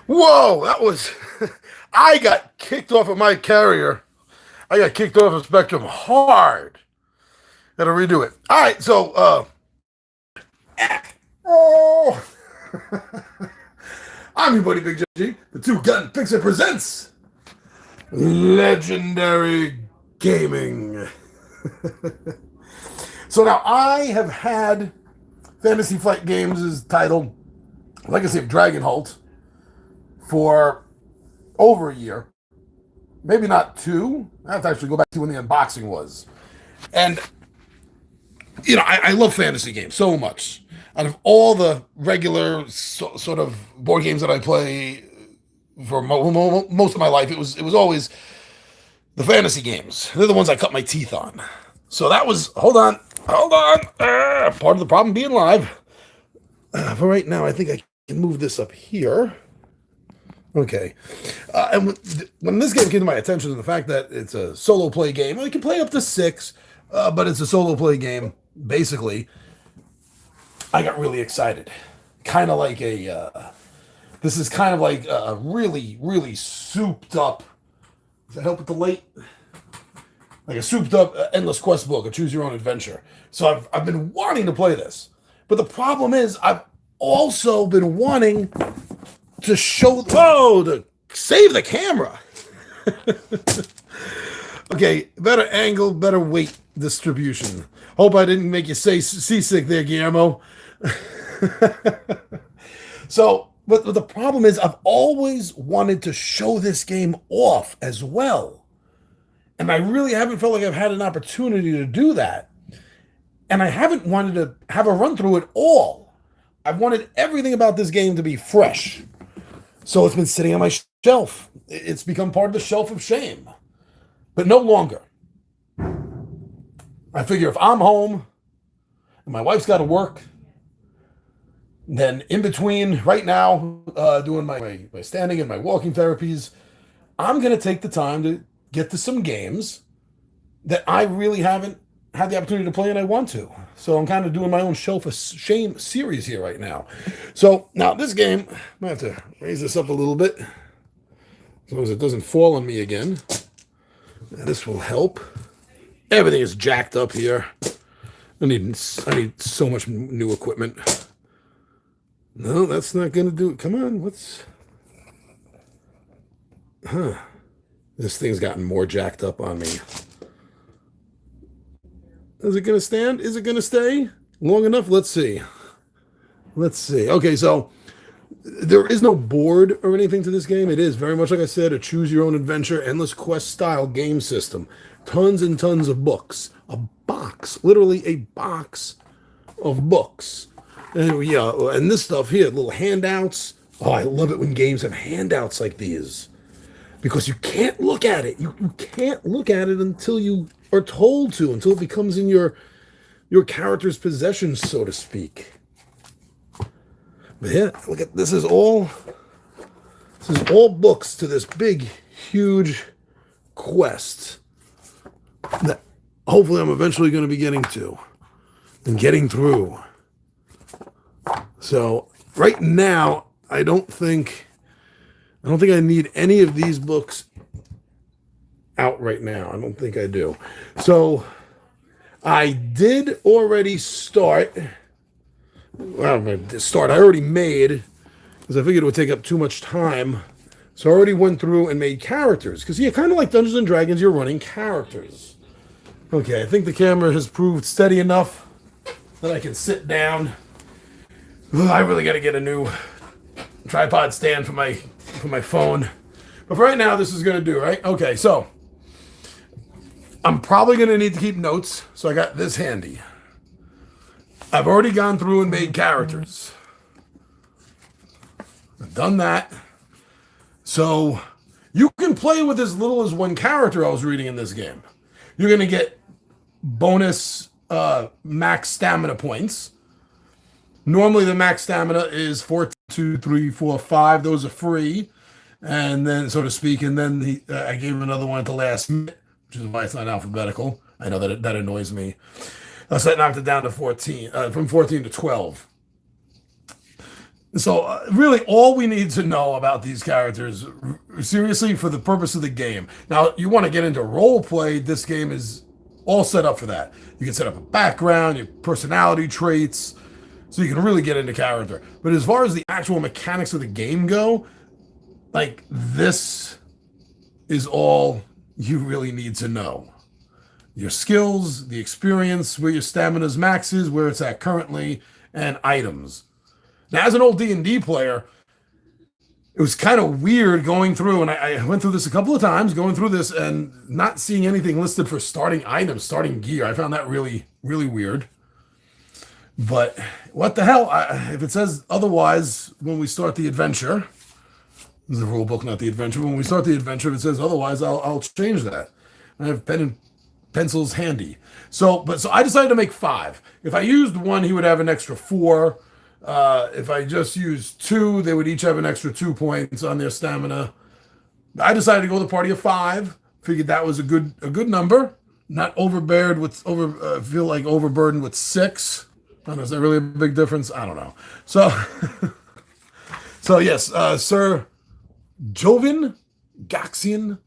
Whoa, that was. I got kicked off of my carrier. I got kicked off of Spectrum hard. Gotta redo it. All right, so, oh. I'm your buddy Big G. The Two Gun Pixie presents Legendary Gaming. So now I have had Fantasy Flight Games' title, Legacy of Dragonholt, for over a year. Maybe not two. I have to actually go back to when the unboxing was. And, I love fantasy games so much. Out of all the regular sort of board games that I play for most of my life, it was always the fantasy games. They're the ones I cut my teeth on. So that was, hold on. Part of the problem being live. For right now, I think I can move this up here. Okay. And when this game came to my attention, the fact that it's a solo play game, well, you can play up to 6, but it's a solo play game, basically, I got really excited. Kind of like this is kind of like a really, really souped up, does that help with the light? Like a souped up Endless Quest book, a choose your own adventure. So I've been wanting to play this. But the problem is I've also been wanting to to save the camera. Okay, better angle, better weight distribution. Hope I didn't make you say seasick there, Guillermo. But the problem is I've always wanted to show this game off as well. And I really haven't felt like I've had an opportunity to do that. And I haven't wanted to have a run through it all. I've wanted everything about this game to be fresh. So it's been sitting on my shelf. It's become part of the shelf of shame. But no longer. I figure if I'm home and my wife's got to work, then in between right now, doing my standing and my walking therapies, I'm going to take the time to get to some games that I really haven't had the opportunity to play and I want to. So I'm kind of doing my own shelf of shame series here right now. So now this game, I might have to raise this up a little bit as long as it doesn't fall on me again. Now, this will help. Everything is jacked up here. I need so much new equipment. No, that's not going to do it. Come on, This thing's gotten more jacked up on me. Is it going to stand? Is it going to stay long enough? Let's see. Okay, so there is no board or anything to this game. It is very much, like I said, a choose-your-own-adventure, endless quest-style game system. Tons and tons of books. A box. Literally a box of books. And this stuff here, little handouts. Oh, I love it when games have handouts like these. Because you can't look at it. You can't look at it until you are told to, until it becomes in your character's possession, so to speak. But yeah, look at this is all books to this big, huge quest that hopefully I'm eventually going to be getting to and getting through. So right now, I don't think I need any of these books out right now. I don't think I do. So I did already start. Well, I already made, because I figured it would take up too much time. So I already went through and made characters. Because, kind of like Dungeons and Dragons, you're running characters. Okay, I think the camera has proved steady enough that I can sit down. I really got to get a new tripod stand for my phone. But for right now, this is going to do, right? Okay, so I'm probably going to need to keep notes, so I got this handy. I've already gone through and made characters. I've done that. So you can play with as little as one character I was reading in this game. You're going to get bonus max stamina points. Normally the max stamina is 4, 2, 3, 4, 5. Those are free. And then, so to speak, and then I gave him another one at the last minute, which is why it's not alphabetical. I know that annoys me. So that knocked it down to 14, from 14 to 12. So, really, all we need to know about these characters, seriously, for the purpose of the game. Now, you want to get into role play, this game is all set up for that. You can set up a background, your personality traits, so you can really get into character. But as far as the actual mechanics of the game go, like, this is all you really need to know. Your skills, the experience, where your stamina's max is, where it's at currently, and items. Now, as an old D&D player, it was kind of weird going through, and I went through this a couple of times, going through this and not seeing anything listed for starting items, starting gear. I found that really, really weird. But what the hell? If it says otherwise when we start the adventure, this is the rule book, not the adventure. When we start the adventure, if it says otherwise, I'll change that. I have pen and pencils handy. So I decided to make 5. If I used 1, he would have an extra 4. If I just used 2, they would each have an extra 2 points on their stamina. I decided to go with a party of 5. Figured that was a good number. Not overburdened with feel like overburdened with 6. I don't know, is that really a big difference? I don't know. So so yes, Sir Jovin Gaxian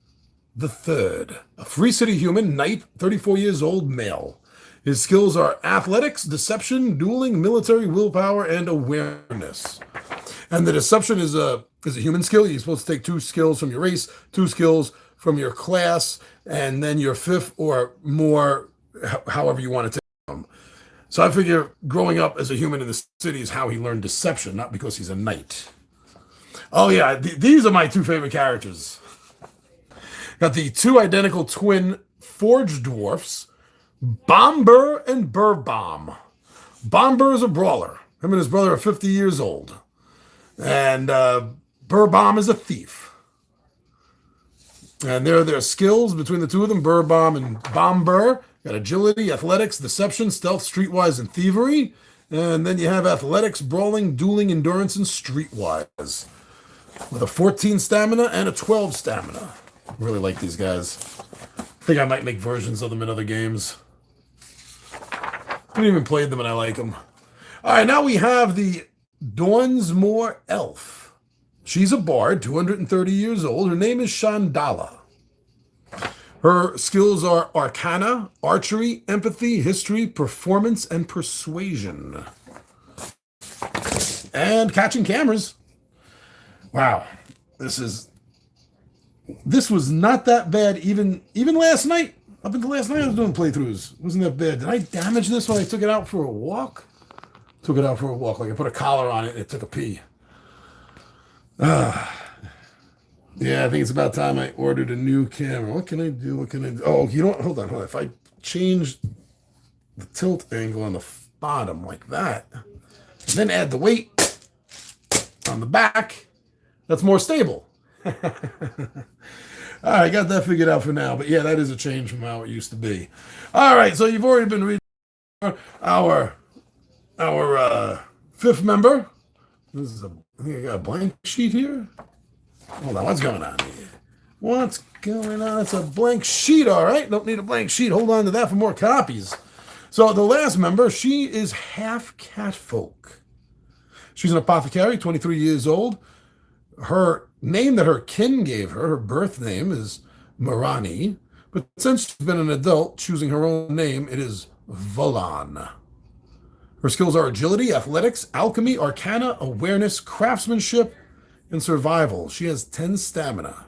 III, a Free City human, knight, 34 years old, male. His skills are athletics, deception, dueling, military, willpower, and awareness. And the deception is a human skill. You're supposed to take 2 skills from your race, 2 skills from your class, and then your 5th or more, however you want to take them. So I figure growing up as a human in the city is how he learned deception, not because he's a knight. Oh yeah, these are my 2 favorite characters. Got the 2 identical twin forge dwarfs, Bomber and Burbomb. Bomber is a brawler. Him and his brother are 50 years old. And Burbomb is a thief. And there are their skills between the 2 of them, Burbomb and Bomber. Got agility, athletics, deception, stealth, streetwise, and thievery. And then you have athletics, brawling, dueling, endurance, and streetwise. With a 14 stamina and a 12 stamina. Really like these guys. I think I might make versions of them in other games. I haven't even played them and I like them. All right, now we have the Dawnsmore Elf. She's a bard, 230 years old. Her name is Shandala. Her skills are Arcana, Archery, Empathy, History, Performance, and Persuasion. And catching cameras. Wow, this was not that bad even last night. Up until last night I was doing playthroughs. It wasn't that bad. Did I damage this when I took it out for a walk? Took it out for a walk. Like I put a collar on it and it took a pee. Yeah, I think it's about time I ordered a new camera. What can I do? What can I do? Oh, you know what? Hold on. If I change the tilt angle on the bottom like that, and then add the weight on the back, that's more stable. All right, I got that figured out for now. But yeah, that is a change from how it used to be. All right, so you've already been reading our 5th member. I think I got a blank sheet here. Hold on, what's going on here? What's going on? It's a blank sheet, all right. Don't need a blank sheet. Hold on to that for more copies. So the last member, she is half catfolk. She's an apothecary, 23 years old. Her name that her kin gave her, her birth name, is Marani. But since she's been an adult, choosing her own name, it is Volan. Her skills are agility, athletics, alchemy, arcana, awareness, craftsmanship, and survival. She has 10 stamina.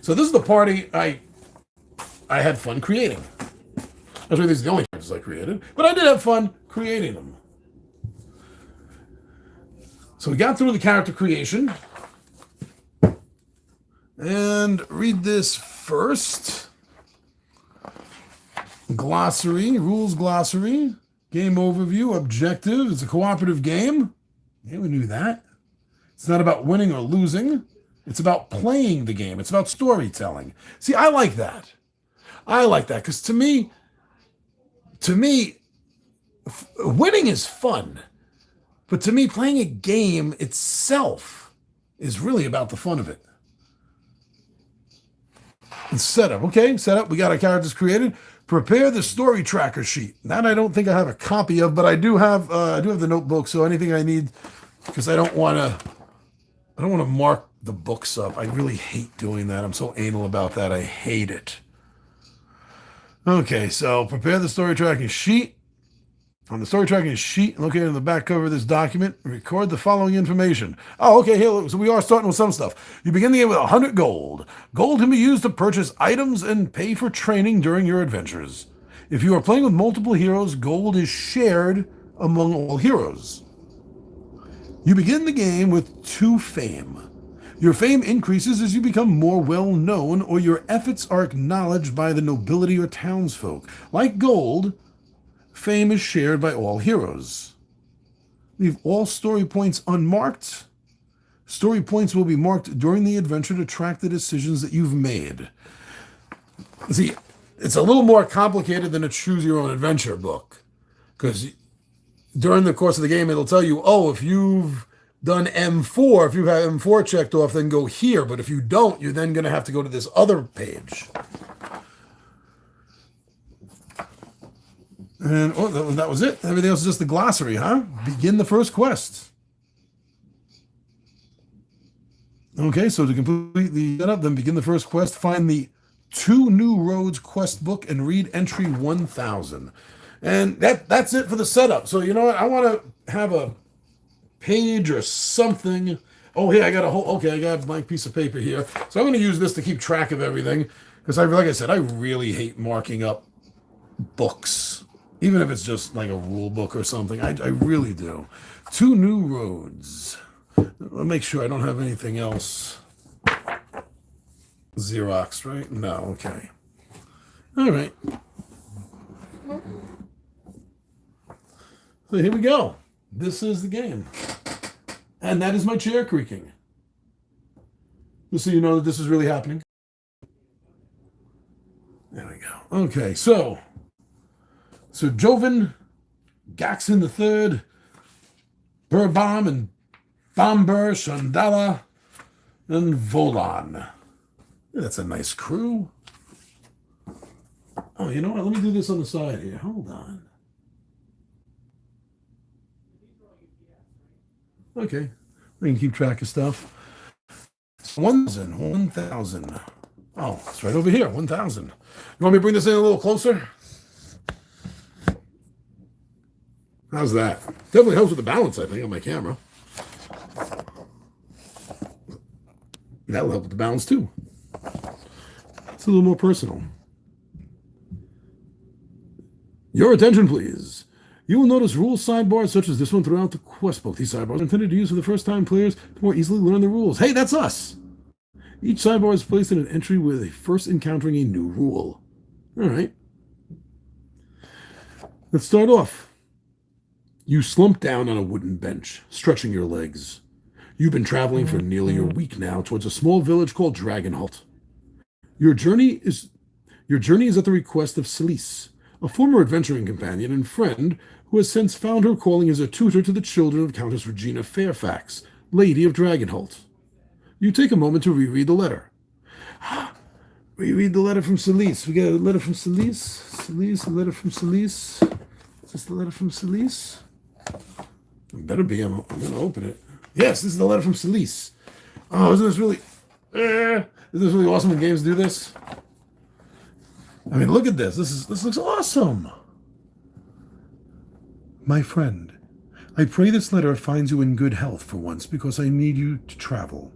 So this is the party I had fun creating. Actually, these are the only characters I created, but I did have fun creating them. So we got through the character creation. And read this first. Glossary, rules glossary, game overview, objective. It's a cooperative game. Yeah, we knew that. It's not about winning or losing. It's about playing the game. It's about storytelling. See, I like that. I like that because to me, winning is fun. But to me, playing a game itself is really about the fun of it. And setup, okay? Setup, we got our characters created. Prepare the story tracker sheet. That I don't think I have a copy of, but I do have the notebook, so anything I need because I don't want to mark the books up. I really hate doing that. I'm so anal about that. I hate it. Okay, so prepare the story tracking sheet. On the story tracking sheet located on the back cover of this document, record the following information. Oh, okay, here, so we are starting with some stuff. You begin the game with 100 gold. Gold can be used to purchase items and pay for training during your adventures. If you are playing with multiple heroes, gold is shared among all heroes. You begin the game with 2 fame. Your fame increases as you become more well-known or your efforts are acknowledged by the nobility or townsfolk. Like gold, fame is shared by all heroes. Leave all story points unmarked. Story points will be marked during the adventure to track the decisions that you've made. See, it's a little more complicated than a choose your own adventure book. Because during the course of the game, it'll tell you, oh, if you've done M4, if you have M4 checked off, then go here. But if you don't, you're then going to have to go to this other page. And that was it. Everything else is just the glossary, huh? Begin the first quest. Okay, so to complete the setup, then begin the first quest. Find the 2 New Roads quest book and read entry 1000. And that's it for the setup. So you know what? I want to have a page or something. Oh, here I got a blank piece of paper here. So I'm going to use this to keep track of everything because like I said, I really hate marking up books. Even if it's just like a rule book or something, I really do. 2 New Roads. I'll make sure I don't have anything else. Xerox, right? No, okay. All right. So here we go. This is the game. And that is my chair creaking. Just so you know that this is really happening. There we go. Okay, so Joven, Gaxon III, Burbam, and Bamber, Shandala, and Volan. Yeah, that's a nice crew. Oh, you know what? Let me do this on the side here. Hold on. Okay. We can keep track of stuff. 1,000. Oh, it's right over here. 1,000. You want me to bring this in a little closer? How's that? Definitely helps with the balance, I think, on my camera. That'll help with the balance, too. It's a little more personal. Your attention, please. You will notice rules sidebars such as this one throughout the quest book. These sidebars are intended to use for the first-time players to more easily learn the rules. Hey, that's us! Each sidebar is placed in an entry with a first encountering a new rule. All right. Let's start off. You slump down on a wooden bench, stretching your legs. You've been traveling for nearly a week now towards a small village called Dragonholt. Your journey is at the request of Celise, a former adventuring companion and friend who has since found her calling as a tutor to the children of Countess Regina Fairfax, Lady of Dragonholt. You take a moment to reread the letter. Reread the letter from Celise. We got a letter from Celise. A letter from Celise. Is this the letter from Celise? It better be. I'm going to open it. Yes, this is the letter from Celise. Oh, isn't this really awesome when games do this? I mean, look at this. This looks awesome. My friend, I pray this letter finds you in good health for once because I need you to travel.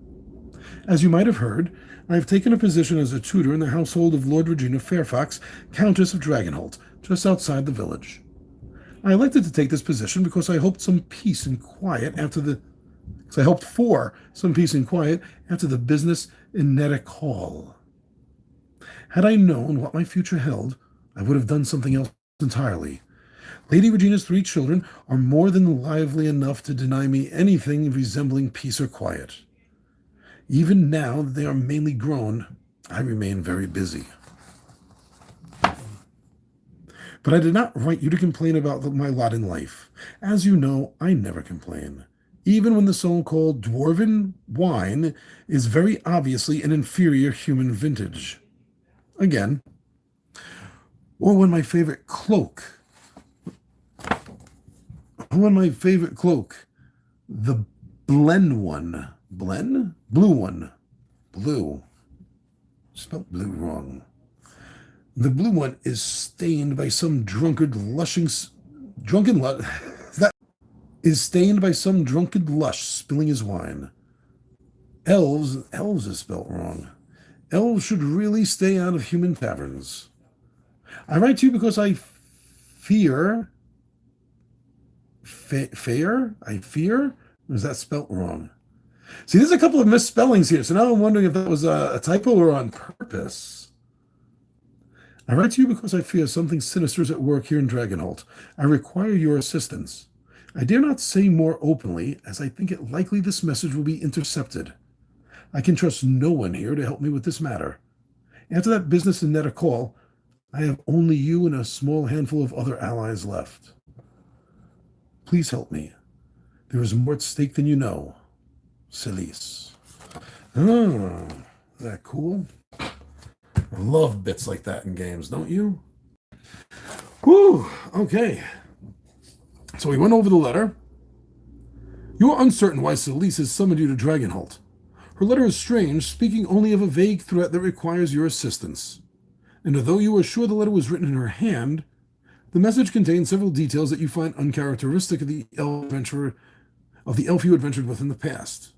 As you might have heard, I have taken a position as a tutor in the household of Lord Regina Fairfax, Countess of Dragonholt, just outside the village. I elected to take this position because I hoped for some peace and quiet after the business in Nedick Hall. Had I known what my future held, I would have done something else entirely. Lady Regina's 3 children are more than lively enough to deny me anything resembling peace or quiet. Even now that they are mainly grown, I remain very busy. But I did not write you to complain about my lot in life. As you know, I never complain, even when the so-called dwarven wine is very obviously an inferior human vintage. Again, or when my favorite cloak, the Blen one. Blen? Blue one. Blue. Spelled blue wrong. The blue one is stained by some drunken lush spilling his wine. Elves is spelt wrong. Elves should really stay out of human taverns. I write to you because I fear. I fear? Or is that spelt wrong? See, there's a couple of misspellings here, so now I'm wondering if that was a typo or on purpose. I write to you because I fear something sinister is at work here in Dragonholt. I require your assistance. I dare not say more openly, as I think it likely this message will be intercepted. I can trust no one here to help me with this matter. After that business in Nethercall, I have only you and a small handful of other allies left. Please help me. There is more at stake than you know. Celise. Oh, is that cool? I love bits like that in games, don't you? Whew, okay. So we went over the letter. You are uncertain why Celise has summoned you to Dragonholt. Her letter is strange, speaking only of a vague threat that requires your assistance. And although you are sure the letter was written in her hand, the message contains several details that you find uncharacteristic of the elf you adventured with in the past.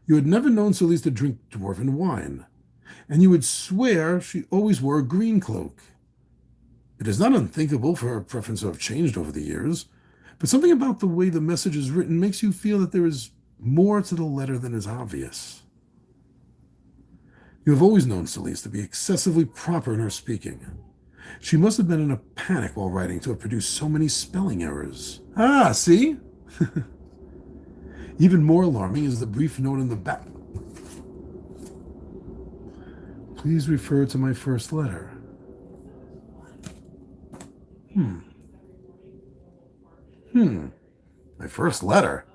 You had never known Celise to drink dwarven wine, and you would swear she always wore a green cloak. It is not unthinkable for her preference to have changed over the years, but something about the way the message is written makes you feel that there is more to the letter than is obvious. You have always known Celise to be excessively proper in her speaking. She must have been in a panic while writing to have produced so many spelling errors. Ah, see? Even more alarming is the brief note in the back. Please refer to my first letter. My first letter?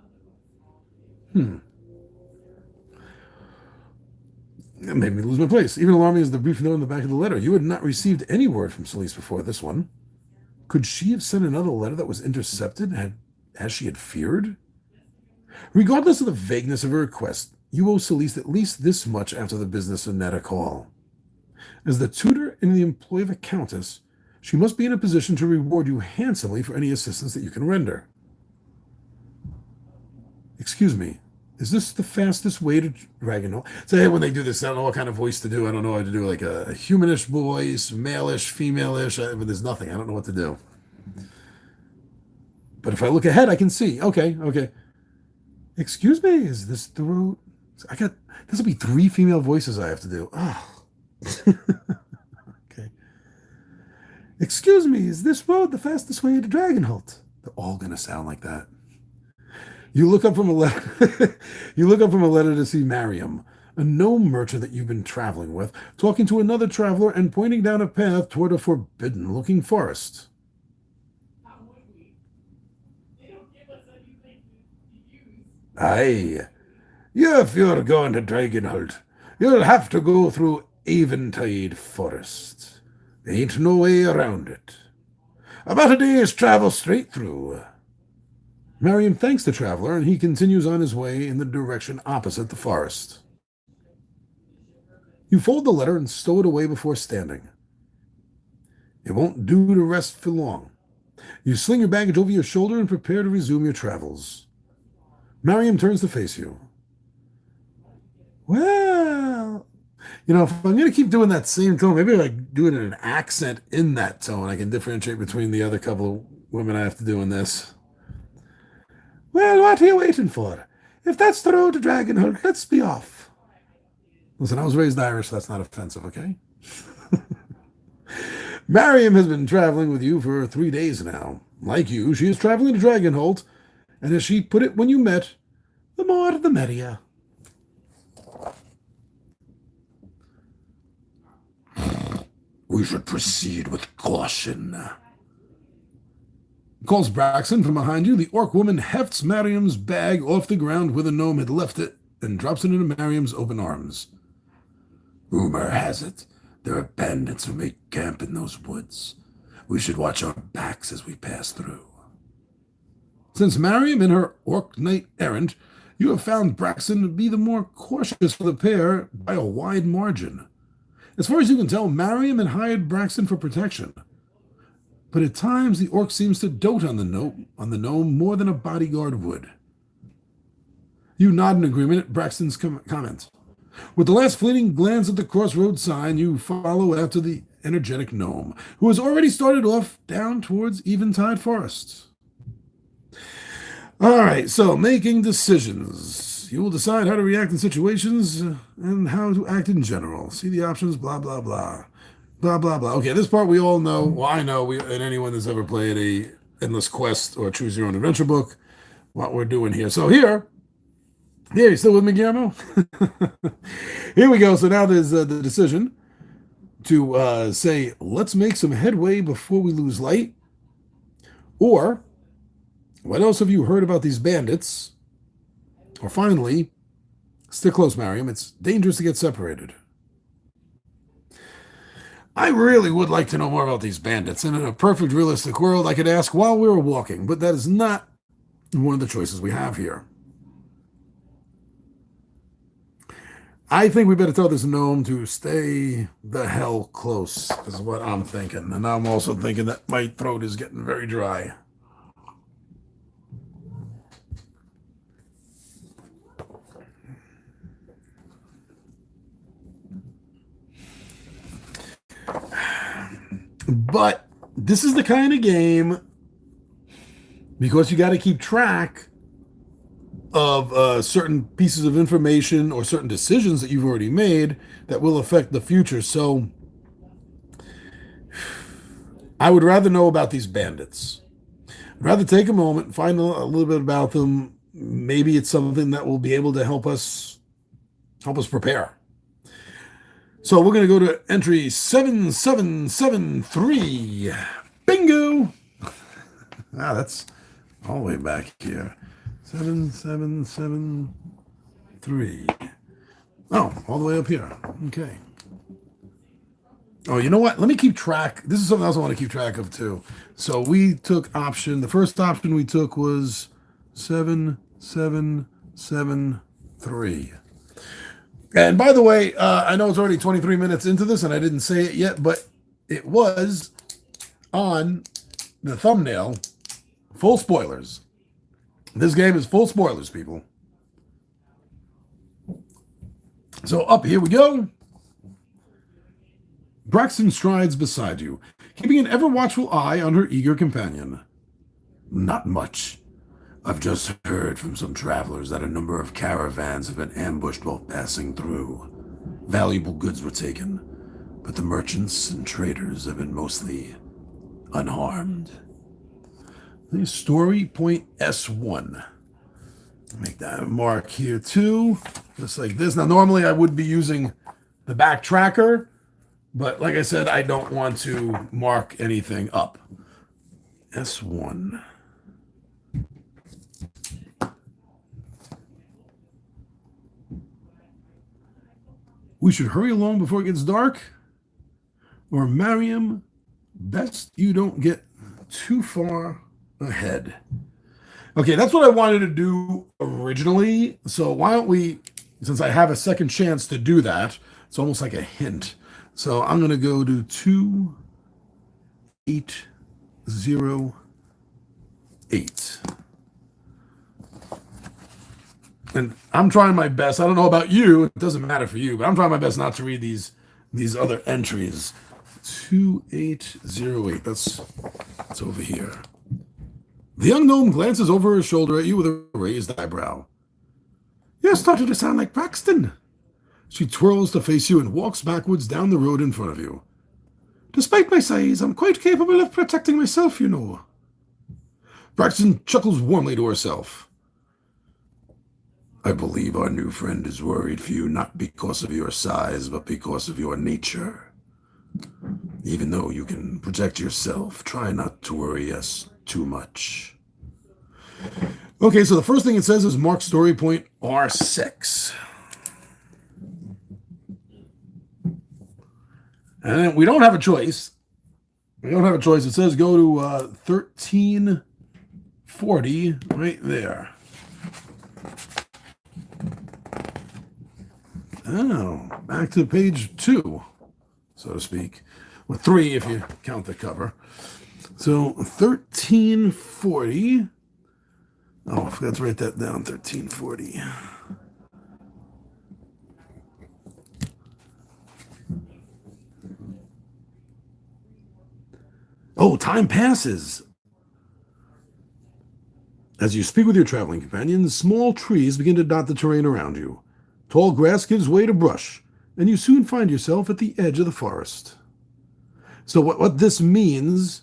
That made me lose my place. Even alarming is the brief note in the back of the letter. You had not received any word from Celise before this one. Could she have sent another letter that was intercepted, as she had feared? Regardless of the vagueness of her request, you owe Celise at least this much after the business of Nethercall. As the tutor in the employ of a countess, she must be in a position to reward you handsomely for any assistance that you can render. Excuse me, is this the fastest way to Dragonholt? Say when they do this, I don't know what kind of voice to do. I don't know how to do like a humanish voice, male-ish, female-ish, but there's nothing. I don't know what to do. But if I look ahead, I can see. Okay. Excuse me, is this the road? This will be 3 female voices I have to do. Oh. Okay. Excuse me, is this road the fastest way to Dragonholt? They're all going to sound like that. You look up from a letter. You look up from a letter to see Mariam, a gnome merchant that you've been traveling with, talking to another traveler and pointing down a path toward a forbidden-looking forest. Aye, if you're going to Dragonholt, you'll have to go through Eventide Forest. Ain't no way around it. About a day's travel straight through. Mariam thanks the traveler, and he continues on his way in the direction opposite the forest. You fold the letter and stow it away before standing. It won't do to rest for long. You sling your baggage over your shoulder and prepare to resume your travels. Mariam turns to face you. Well, if I'm going to keep doing that same tone, maybe like do it in an accent in that tone. I can differentiate between the other couple of women I have to do in this. Well, what are you waiting for? If that's the road to Dragonholt, let's be off. Listen, I was raised Irish, so that's not offensive, okay? Mariam has been traveling with you for 3 days now. Like you, she is traveling to Dragonholt, and as she put it when you met, the more the merrier. We should proceed with caution. Calls Braxton from behind you. The orc woman hefts Mariam's bag off the ground where the gnome had left it and drops it into Mariam's open arms. Rumor has it there are bandits who make camp in those woods. We should watch our backs as we pass through. Since Mariam and her orc knight errant You have found Braxton to be the more cautious of the pair by a wide margin. As far as you can tell, Mariam had hired Braxton for protection. But at times, the orc seems to dote on the gnome more than a bodyguard would. You nod in agreement at Braxton's comment. With the last fleeting glance at the crossroad sign, you follow after the energetic gnome, who has already started off down towards Eventide Forest. All right, so making decisions. You will decide how to react in situations and how to act in general. See the options, blah, blah, blah. Blah, blah, blah. Okay, this part we all know. Well, I know, and anyone that's ever played a Endless Quest or Choose Your Own Adventure book, what we're doing here. So here, you still with me, Guillermo? Here we go. So now there's the decision to say, let's make some headway before we lose light. Or, what else have you heard about these bandits? Or finally, stick close, Mariam. It's dangerous to get separated. I really would like to know more about these bandits, and in a perfect realistic world, I could ask while we were walking, but that is not one of the choices we have here. I think we better tell this gnome to stay the hell close, is what I'm thinking. And I'm also thinking that my throat is getting very dry. But this is the kind of game, because you got to keep track of certain pieces of information or certain decisions that you've already made that will affect the future. So I would rather know about these bandits. I'd rather take a moment, find a little bit about them. Maybe it's something that will be able to help us prepare. So we're going to go to entry 7773. Bingo! That's all the way back here. 7773. Oh, all the way up here. Okay. Oh, you know what? Let me keep track. This is something else I want to keep track of, too. So we took the first option we took was 7773. And by the way, I know it's already 23 minutes into this, and I didn't say it yet, but it was on the thumbnail. Full spoilers. This game is full spoilers, people. So up, here we go. Braxton strides beside you, keeping an ever-watchful eye on her eager companion. Not much. I've just heard from some travelers that a number of caravans have been ambushed while passing through. Valuable goods were taken, but the merchants and traders have been mostly unharmed. The story point S1. Make that a mark here too, just like this. Now, normally I would be using the back tracker, but like I said, I don't want to mark anything up. S1. We should hurry along before it gets dark. Or Mariam, best you don't get too far ahead. Okay, that's what I wanted to do originally. So why don't we, since I have a second chance to do that, it's almost like a hint. So I'm going to go to 2808. And I'm trying my best. I don't know about you. It doesn't matter for you, but I'm trying my best not to read these other entries. 2808. That's over here. The young gnome glances over her shoulder at you with a raised eyebrow. You're starting to sound like Braxton. She twirls to face you and walks backwards down the road in front of you. Despite my size, I'm quite capable of protecting myself, you know. Braxton chuckles warmly to herself. I believe our new friend is worried for you not because of your size, but because of your nature. Even though you can protect yourself, try not to worry us too much. Okay, so the first thing it says is mark story point R6. And we don't have a choice. It says go to 1340 right there. Oh, back to page 2, so to speak. Well, 3 if you count the cover. So 1340. Oh, I forgot to write that down. 1340. Oh, time passes. As you speak with your traveling companions, small trees begin to dot the terrain around you. Tall grass gives way to brush, and you soon find yourself at the edge of the forest. So what this means,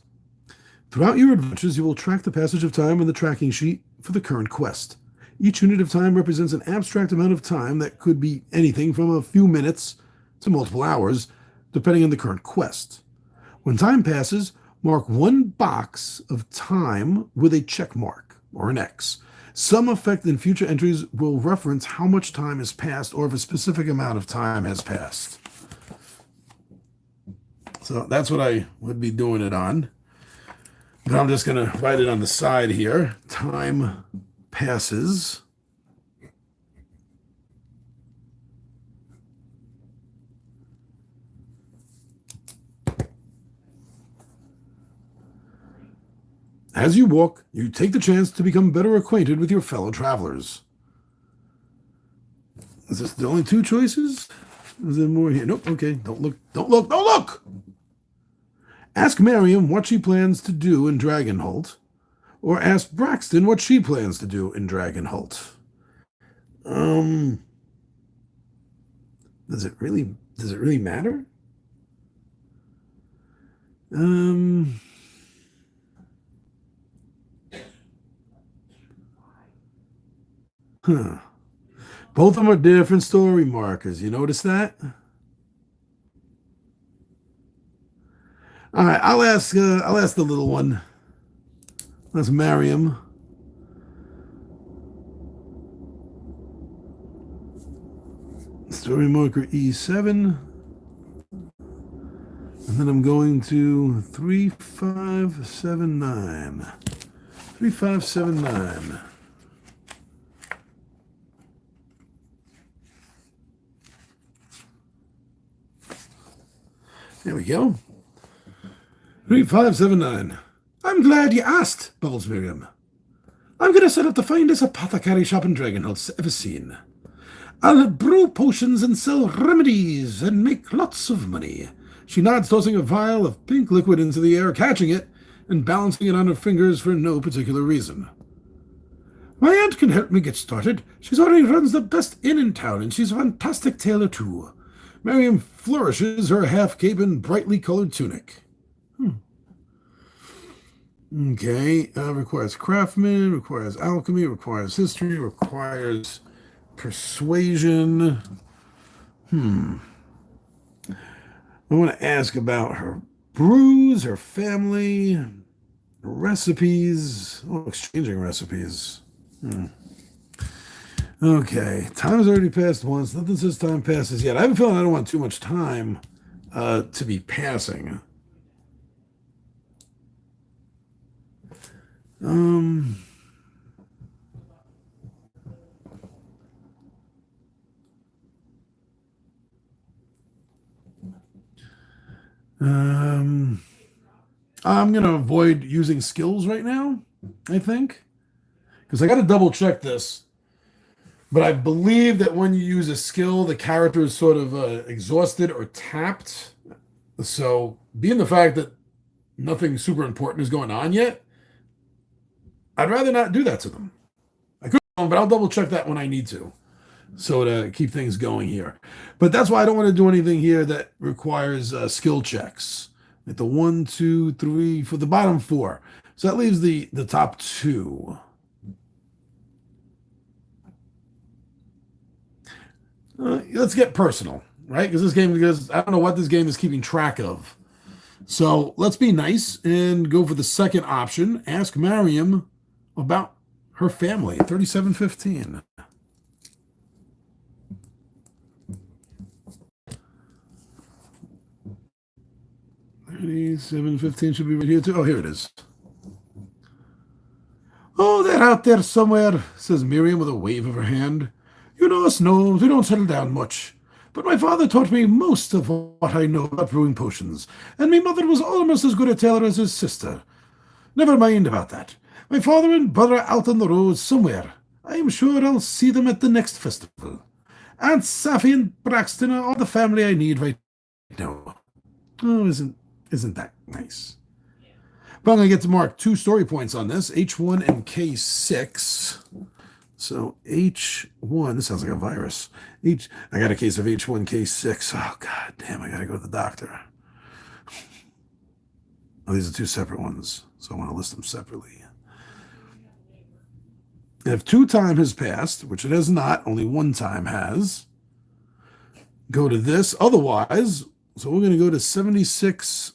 throughout your adventures, you will track the passage of time on the tracking sheet for the current quest. Each unit of time represents an abstract amount of time that could be anything from a few minutes to multiple hours, depending on the current quest. When time passes, mark one box of time with a check mark or an X. Some effect in future entries will reference how much time has passed or if a specific amount of time has passed. So that's what I would be doing it on. But I'm just going to write it on the side here. Time passes. As you walk, you take the chance to become better acquainted with your fellow travelers. Is this the only 2 choices? Is there more here? Nope. Okay. Don't look. Don't look. Don't look! Ask Miriam what she plans to do in Dragonholt, or ask Braxton what she plans to do in Dragonholt. Does it really matter? Huh. Both of them are different story markers. You notice that? All right, I'll ask the little one. That's Mariam. Story marker E7. And then I'm going to 3579. 3579. There we go. 3579. I'm glad you asked, bubbles Miriam. I'm going to set up the finest apothecary shop in Dragonholt's ever seen. I'll brew potions and sell remedies and make lots of money. She nods, tossing a vial of pink liquid into the air, catching it, and balancing it on her fingers for no particular reason. My aunt can help me get started. She's already runs the best inn in town, and she's a fantastic tailor, too. Miriam flourishes her half-cape and brightly colored tunic. Okay, requires craftsman, requires alchemy, requires history, requires persuasion. I want to ask about her brews, her family, recipes. Oh, exchanging recipes. Okay, time's already passed once. Nothing says time passes yet. I have a feeling I don't want too much time to be passing. I'm going to avoid using skills right now, I think. Because I got to double check this. But I believe that when you use a skill, the character is sort of exhausted or tapped. So, being the fact that nothing super important is going on yet, I'd rather not do that to them. I could, but I'll double check that when I need to. So to keep things going here. But that's why I don't want to do anything here that requires skill checks. At the 1, 2, 3, for the bottom 4. So that leaves the top 2. Let's get personal, right? Because I don't know what this game is keeping track of. So let's be nice and go for the second option. Ask Mariam about her family. 3715. 3715 should be right here too. Oh, here it is. Oh, they're out there somewhere, says Miriam with a wave of her hand. You know us gnomes, we don't settle down much. but my father taught me most of what I know about brewing potions, and my mother was almost as good a tailor as his sister. Never mind about that. My father and brother are out on the road somewhere. I am sure I'll see them at the next festival. Aunt Safi and Braxton are all the family I need right now. Oh, isn't that nice? But I'm going to get to mark 2 story points on this, H1 and K6. So H1, this sounds like a virus. I got a case of H1K6. Oh, god damn, I got to go to the doctor. Oh, these are 2 separate ones, so I want to list them separately. If 2 time has passed, which it has not, only 1 time has, go to this. Otherwise, so we're going to go to 76,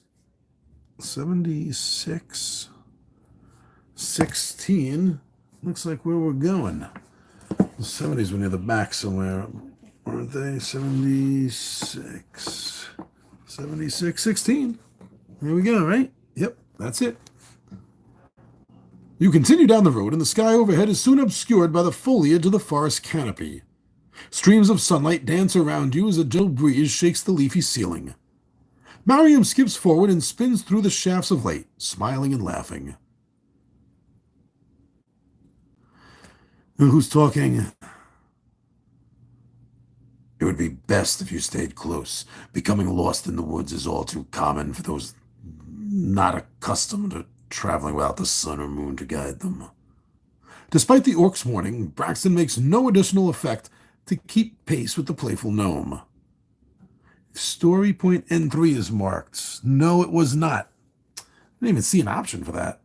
16. Looks like where we're going. The 70s were near the back somewhere, aren't they? 76, 16. There we go, right? Yep, that's it. You continue down the road, and the sky overhead is soon obscured by the foliage of the forest canopy. Streams of sunlight dance around you as a gentle breeze shakes the leafy ceiling. Mariam skips forward and spins through the shafts of light, smiling and laughing. Who's talking? It would be best if you stayed close. Becoming lost in the woods is all too common for those not accustomed to traveling without the sun or moon to guide them. Despite the orc's warning, Braxton makes no additional effect to keep pace with the playful gnome. Story point N3 is marked. No, it was not. I didn't even see an option for that.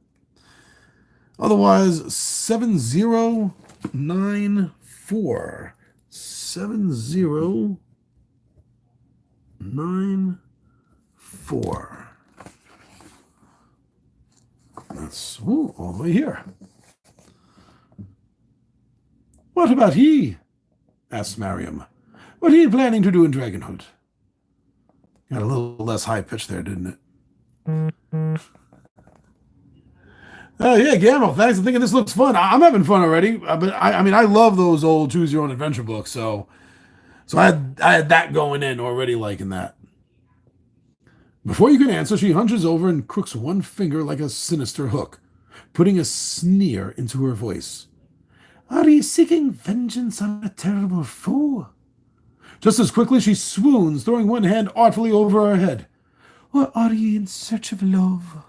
Otherwise, 7094. 7094. That's all the way here. What about he? Asked Mariam. What are you planning to do in Dragonholt? Got a little less high pitch there, didn't it? Oh, yeah, Gamble, thanks for thinking this looks fun. I'm having fun already. But I mean, I love those old Choose Your Own Adventure books, so I had that going in already, liking that. Before you can answer, she hunches over and crooks one finger like a sinister hook, putting a sneer into her voice. Are you seeking vengeance on a terrible foe? Just as quickly she swoons, throwing one hand artfully over her head. Or are ye in search of love?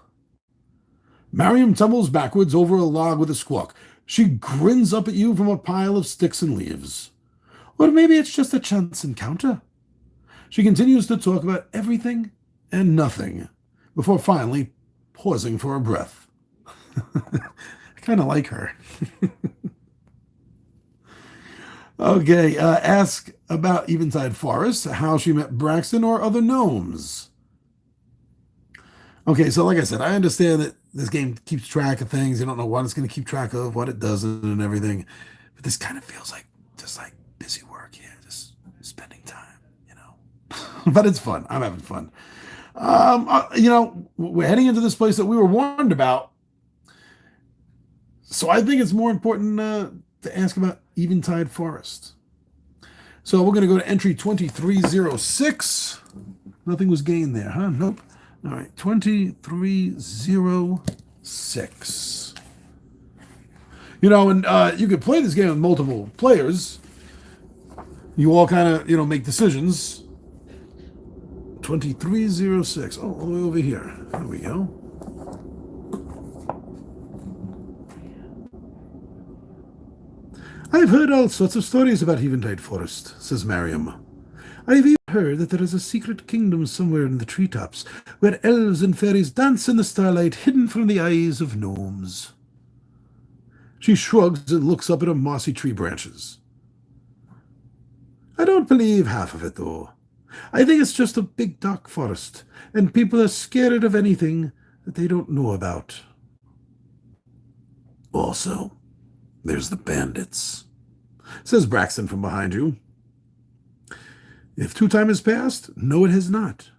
Mariam tumbles backwards over a log with a squawk. She grins up at you from a pile of sticks and leaves. Or maybe it's just a chance encounter. She continues to talk about everything and nothing, before finally pausing for a breath. I kind of like her. Okay, ask about Eventide Forest, how she met Braxton or other gnomes. Okay, so like I said, I understand that this game keeps track of things. You don't know what it's going to keep track of, what it doesn't, and everything. But this kind of feels like just like busy work here, just spending time, you know. But it's fun. I'm having fun. We're heading into this place that we were warned about. So I think it's more important to ask about Eventide Forest. So we're going to go to entry 2306. Nothing was gained there, huh? Nope. All right, 2306. And you could play this game with multiple players. You all kind of, make decisions. 2306. Oh, all the way over here. There we go. I've heard all sorts of stories about Eventide Forest, says Mariam. I've even heard that there is a secret kingdom somewhere in the treetops, where elves and fairies dance in the starlight, hidden from the eyes of gnomes. She shrugs and looks up at her mossy tree branches. I don't believe half of it, though. I think it's just a big dark forest, and people are scared of anything that they don't know about. Also, there's the bandits, says Braxton from behind you. If 2 time has passed, no, it has not.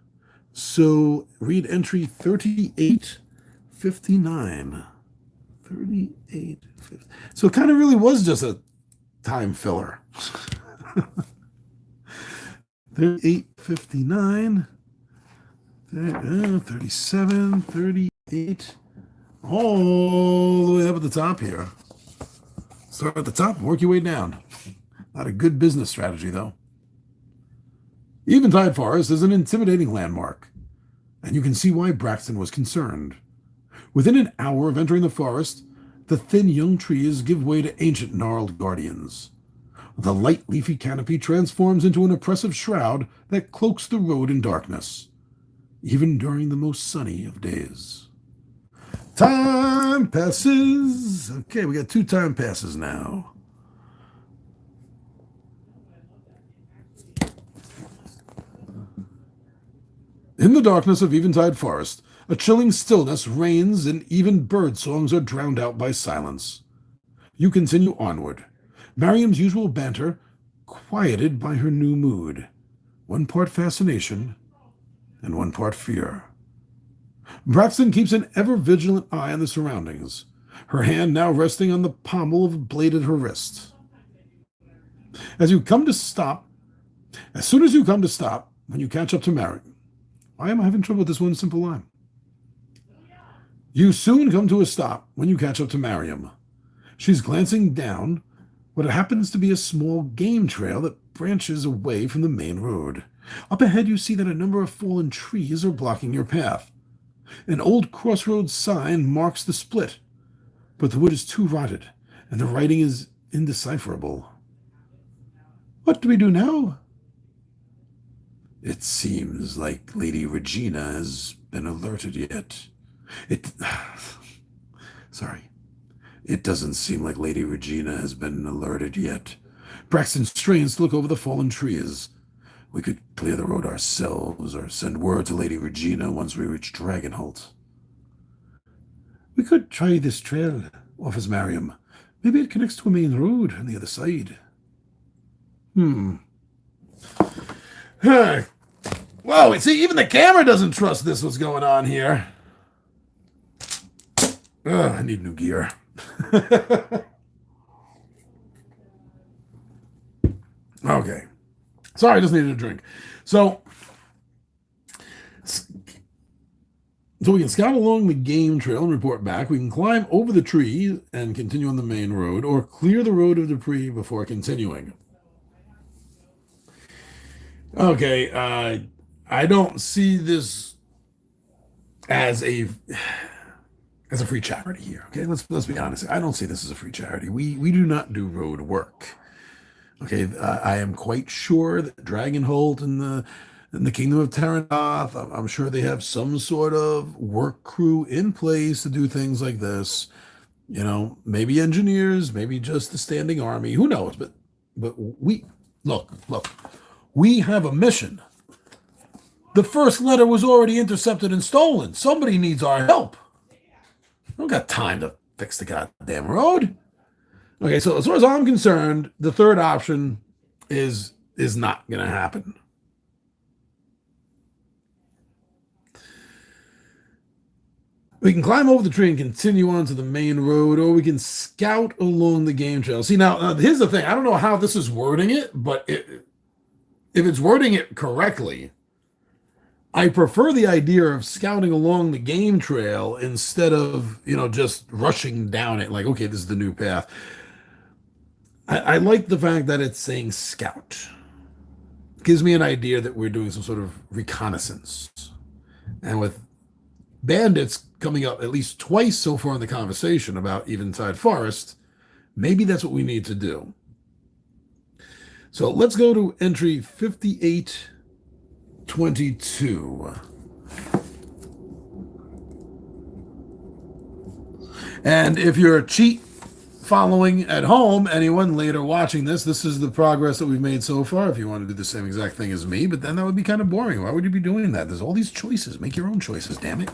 So read entry 3859. 3850. So it kind of really was just a time filler. 38.59. 37, 38. All the way up at the top here. Start at the top and work your way down. Not a good business strategy, though. Eventide Forest is an intimidating landmark, and you can see why Braxton was concerned. Within an hour of entering the forest, the thin young trees give way to ancient gnarled guardians. The light leafy canopy transforms into an oppressive shroud that cloaks the road in darkness, even during the most sunny of days. Time passes. Okay, we got 2 time passes now. In the darkness of Eventide Forest, a chilling stillness reigns and even bird songs are drowned out by silence. You continue onward, Miriam's usual banter quieted by her new mood, 1 part fascination and 1 part fear. Braxton keeps an ever-vigilant eye on the surroundings, her hand now resting on the pommel of a blade at her wrist. As soon as you come to stop, when you catch up to Miriam, why am I having trouble with this one simple line? You soon come to a stop when you catch up to Miriam. She's glancing down what happens to be a small game trail that branches away from the main road. Up ahead, you see that a number of fallen trees are blocking your path. An old crossroads sign marks the split, but the wood is too rotted, and the writing is indecipherable. What do we do now? It seems like Lady Regina has been alerted yet. It doesn't seem like Lady Regina has been alerted yet. Braxton strains to look over the fallen trees. We could clear the road ourselves or send word to Lady Regina once we reach Dragonholt. We could try this trail, offers Miriam. Maybe it connects to a main road on the other side. Whoa, see, even the camera doesn't trust this, what's going on here. I need new gear. Okay. Sorry, I just needed a drink. So we can scout along the game trail and report back. We can climb over the tree and continue on the main road, or clear the road of debris before continuing. Okay, I don't see this as a free charity here. Okay, let's be honest. I don't see this as a free charity. We do not do road work. Okay, I am quite sure that Dragonholt and the Kingdom of Terranoth, I'm sure they have some sort of work crew in place to do things like this. You know, maybe engineers, maybe just the standing army. Who knows? But we look. We have a mission. The first letter was already intercepted and stolen. Somebody needs our help. I don't got time to fix the goddamn road. Okay, so as far as I'm concerned, the third option is not going to happen. We can climb over the tree and continue on to the main road, or we can scout along the game trail. See, now here's the thing. I don't know how this is wording it, but if it's wording it correctly, I prefer the idea of scouting along the game trail instead of, just rushing down it like, okay, this is the new path. I like the fact that it's saying scout. It gives me an idea that we're doing some sort of reconnaissance. And with bandits coming up at least twice so far in the conversation about Eventide Forest, maybe that's what we need to do. So let's go to entry 5822. And if you're a cheat following at home, anyone later watching this is the progress that we've made so far. If you want to do the same exact thing as me, but then that would be kind of boring. Why would you be doing that? There's all these choices. Make your own choices, damn it.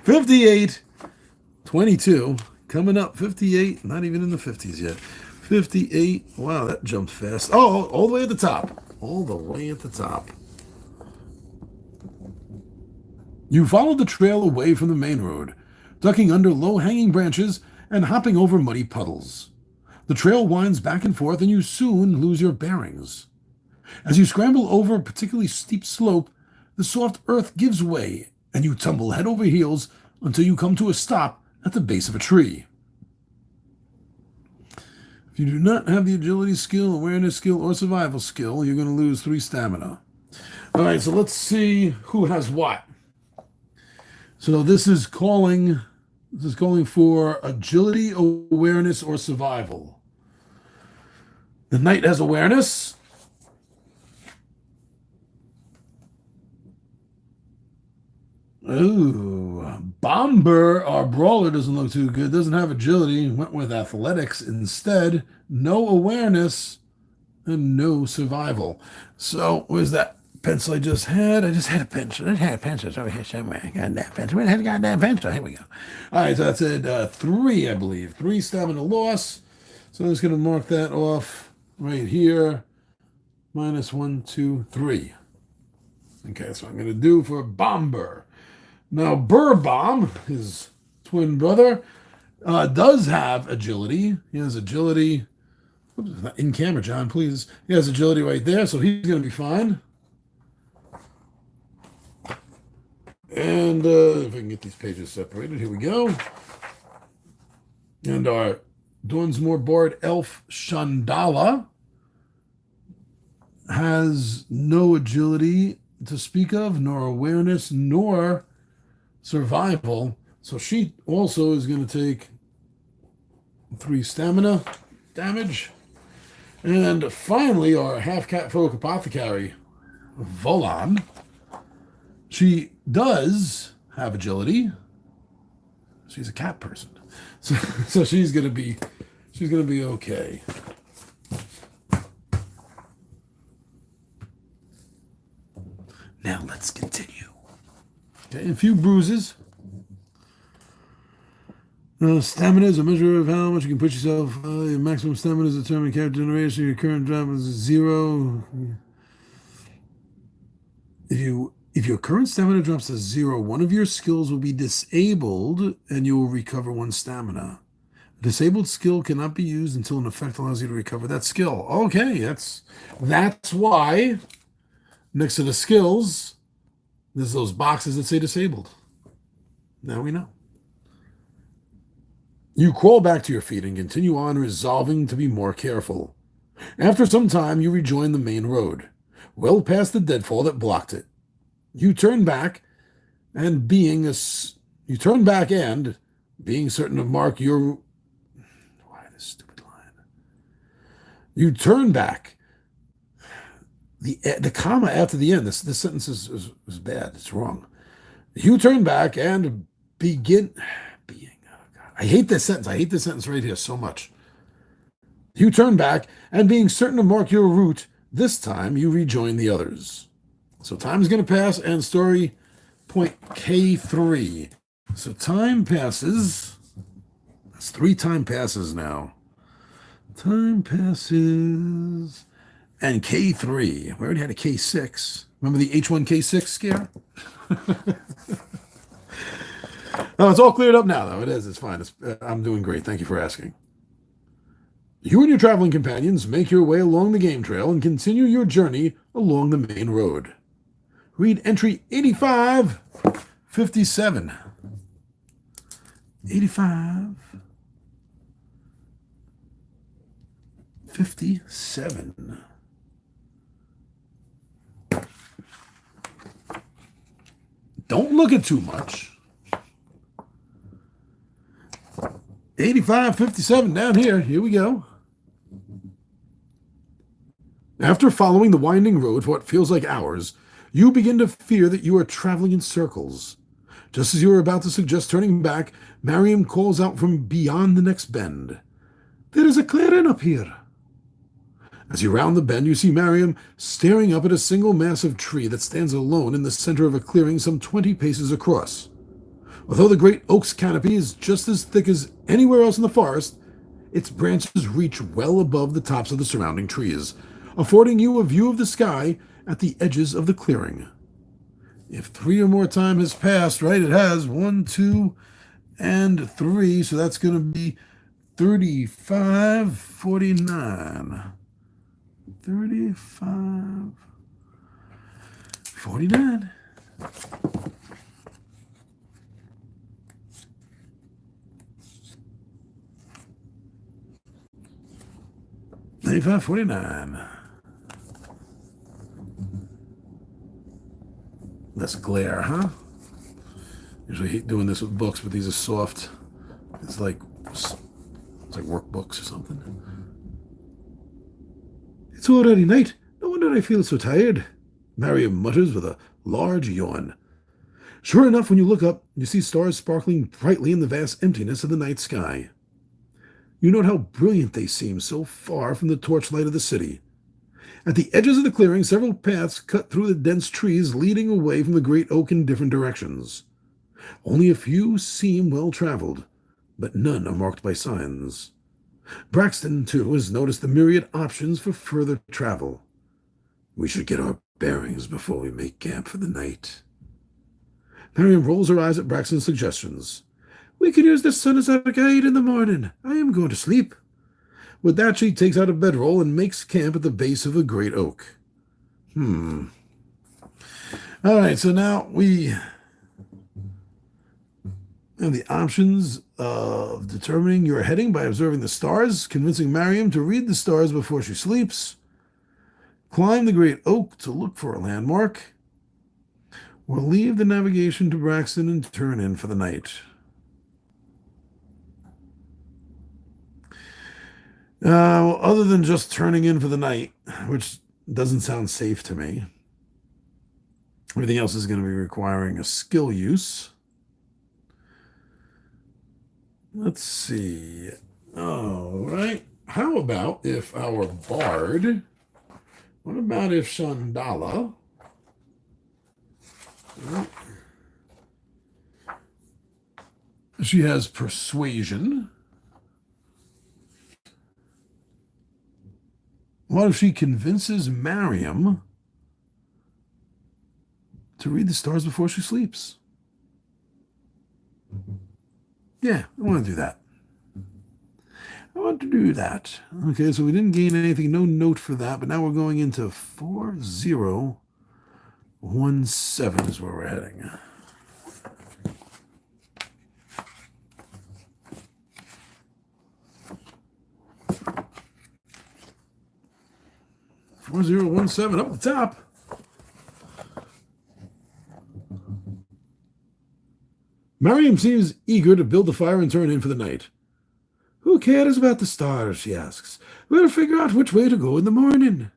5822 coming up. 58, not even in the 50s yet. 58. Wow, that jumped fast. Oh, all the way at the top. All the way at the top. You follow the trail away from the main road, ducking under low-hanging branches and hopping over muddy puddles. The trail winds back and forth, and you soon lose your bearings. As you scramble over a particularly steep slope, the soft earth gives way, and you tumble head over heels until you come to a stop at the base of a tree. If you do not have the agility skill, awareness skill, or survival skill, you're going to lose 3 stamina. All right, so let's see who has what. So this is calling for agility, awareness, or survival. The knight has awareness. Ooh, Bomber, our brawler, doesn't look too good. Doesn't have agility. Went with athletics instead. No awareness and no survival. So where's that pencil I just had? I just had a pencil. I had a pencil. It's over here somewhere. I got that pencil. Where the hell got that pencil? Here we go. All right, so that's it. 3, I believe. 3 stamina loss. So I'm just going to mark that off right here. -1, 2, 3. Okay, that's what I'm going to do for Bomber. Now, Burbomb, his twin brother, does have agility. He has agility. Oops, not in camera, John, please. He has agility right there, so he's going to be fine. And if I can get these pages separated, here we go. And our Dornsmore Bard elf Shandala has no agility to speak of, nor awareness, nor survival. So she also is going to take 3 stamina damage. And finally, our half-cat folk apothecary, Volan. She does have agility. She's a cat person. So she's going to be okay. Now let's continue. Okay, a few bruises. Stamina is a measure of how much you can push yourself. Your maximum stamina is determined character generation. Your current drop is 0. If your current stamina drops to 0, one of your skills will be disabled, and you will recover 1 stamina. A disabled skill cannot be used until an effect allows you to recover that skill. Okay, that's why next to the skills, there's those boxes that say disabled. Now we know. You crawl back to your feet and continue on, resolving to be more careful. After some time, you rejoin the main road, well past the deadfall that blocked it. You turn back, and being certain to mark your... Why this stupid line? You turn back. The comma after the end, this sentence is bad. It's wrong. You turn back and begin... I hate this sentence. I hate this sentence right here so much. You turn back, and being certain to mark your route, this time you rejoin the others. So time is going to pass, and story point K3. So time passes. That's 3 time passes now. Time passes. And K3. We already had a K6. Remember the H1K6 scare? No, it's all cleared up now, though. It is. It's fine. I'm doing great. Thank you for asking. You and your traveling companions make your way along the game trail and continue your journey along the main road. Read entry 8557. 8557. Don't look at too much. 8557 down here. Here we go. After following the winding road for what feels like hours, you begin to fear that you are traveling in circles. Just as you are about to suggest turning back, Mariam calls out from beyond the next bend. There is a clearing up here. As you round the bend, you see Mariam staring up at a single massive tree that stands alone in the center of a clearing some 20 paces across. Although the great oak's canopy is just as thick as anywhere else in the forest, its branches reach well above the tops of the surrounding trees, affording you a view of the sky at the edges of the clearing. If 3 or more time has passed, right, it has, 1, 2, and 3, so that's going to be 35.49. 35.49. $95.49. Less glare, huh? Usually hate doing this with books, but these are soft. It's like workbooks or something. It's already night. No wonder I feel so tired, Mariam mutters with a large yawn. Sure enough, when you look up, you see stars sparkling brightly in the vast emptiness of the night sky. You note how brilliant they seem so far from the torchlight of the city. At the edges of the clearing, several paths cut through the dense trees, leading away from the great oak in different directions. Only a few seem well traveled, but none are marked by signs. Braxton, too, has noticed the myriad options for further travel. We should get our bearings before we make camp for the night. Mariam rolls her eyes at Braxton's suggestions. We could use the sun as our guide in the morning. I am going to sleep. With that, she takes out a bedroll and makes camp at the base of a great oak. All right, so now we have the options of determining your heading by observing the stars, convincing Mariam to read the stars before she sleeps, climb the great oak to look for a landmark, or leave the navigation to Braxton and turn in for the night. Well, other than just turning in for the night, which doesn't sound safe to me, everything else is going to be requiring a skill use. Let's see. All right. How about if our bard, what about if Shandala, she has persuasion. What if she convinces Mariam to read the stars before she sleeps? Yeah, I want to do that. Okay, so we didn't gain anything, no note for that, but now we're going into 4017 is where we're heading. $4017 up the top. Mariam seems eager to build the fire and turn in for the night. Who cares about the stars, she asks. We'll figure out which way to go in the morning.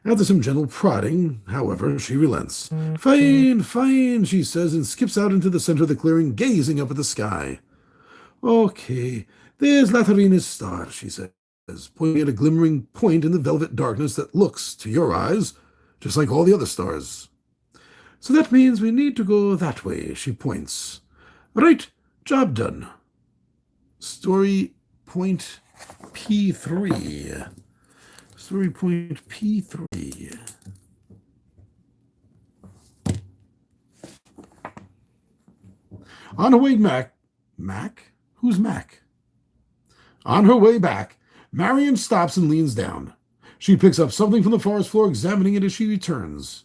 After some gentle prodding, however, she relents. Fine, she says, and skips out into the center of the clearing, gazing up at the sky. Okay, there's Latarina's star, she says, pointing at a glimmering point in the velvet darkness that looks, to your eyes, just like all the other stars. So that means we need to go that way, she points. Right, job done. Story point P3. Story point P3. On her way back, Mac? Who's Mac? On her way back, Mariam stops and leans down. She picks up something from the forest floor, examining it as she returns.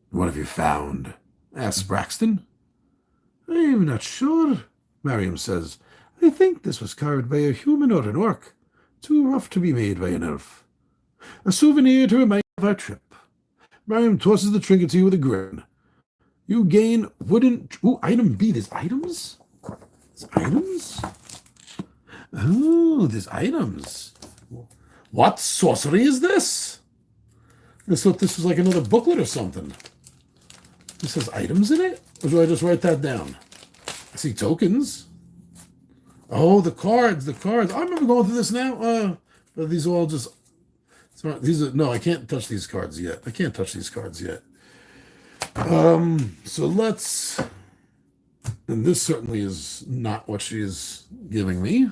What have you found? Asks Braxton. I'm not sure, Mariam says. I think this was carved by a human or an orc. Too rough to be made by an elf. A souvenir to remind you of our trip. Mariam tosses the trinket to you with a grin. You gain wooden... Ooh, item B. There's items? There's items? Oh, there's items. What sorcery is this? I thought this was like another booklet or something. This has items in it? Or do I just write that down? I see tokens. Oh, the cards. I remember going through this now. But these are all just... No, I can't touch these cards yet. So let's... And this certainly is not what she's giving me.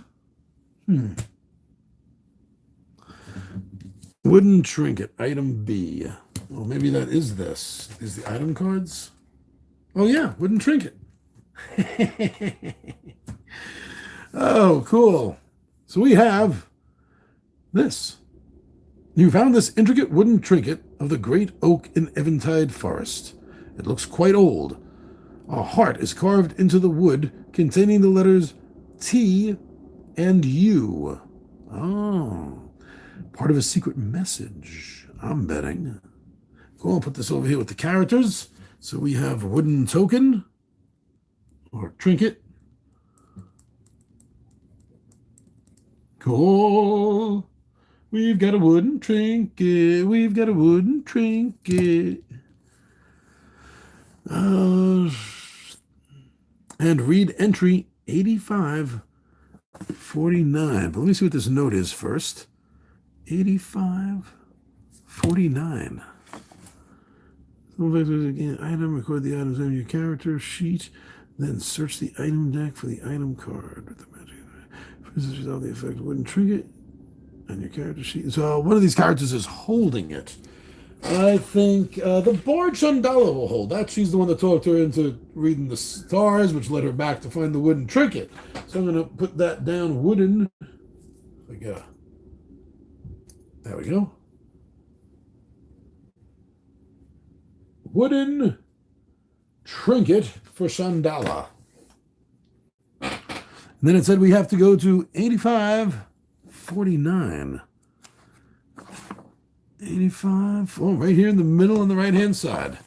Wooden trinket, item B. Well, maybe that is this. Is the item cards? Oh, yeah, wooden trinket. Oh, cool. So we have this. You found this intricate wooden trinket of the great oak in Eventide Forest. It looks quite old. A heart is carved into the wood containing the letters T and U. Oh, part of a secret message, I'm betting. Cool, I'll put this over here with the characters. So we have wooden token or trinket. Cool. We've got a wooden trinket. We've got a wooden trinket. And read entry 8549. But let me see what this note is first. 8549. Again, item, record the items on your character sheet, then search the item deck for the item card. With the magic. For instance, without the effect wooden trinket on your character sheet. So one of these characters is holding it. I think the Bard Shandala will hold that. She's the one that talked her into reading the stars, which led her back to find the wooden trinket. So I'm going to put that down, wooden. There we go. Wooden trinket for Shandala. And then it said we have to go to 8549. 85. Oh, right here in the middle on the right-hand side.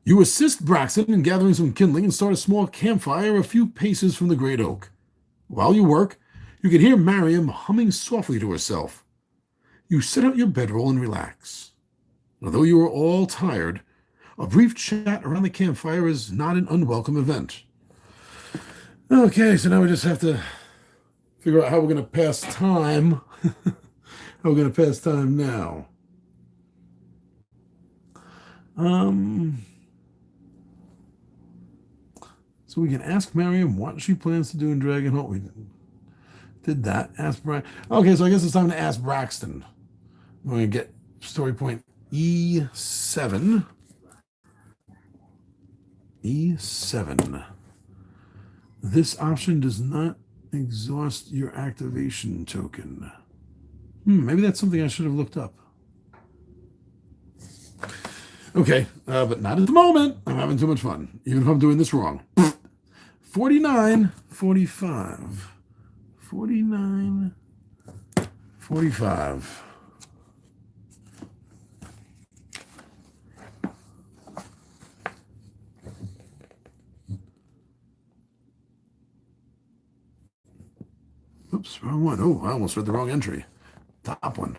You assist Braxton in gathering some kindling and start a small campfire a few paces from the great oak. While you work, you can hear Mariam humming softly to herself. You set out your bedroll and relax. Although you are all tired, a brief chat around the campfire is not an unwelcome event. Okay, so now we just have to figure out how we're going to pass time. How we're going to pass time now. So we can ask Mariam what she plans to do in Dragonholt. We did that. Ask Braxton. Okay, so I guess it's time to ask Braxton. We're going to get story point E7. E7. This option does not exhaust your activation token. Maybe that's something I should have looked up. Okay, but not at the moment. I'm having too much fun, even if I'm doing this wrong. 49, 45. 49, 45. Oops, wrong one. Oh, I almost read the wrong entry. Top one.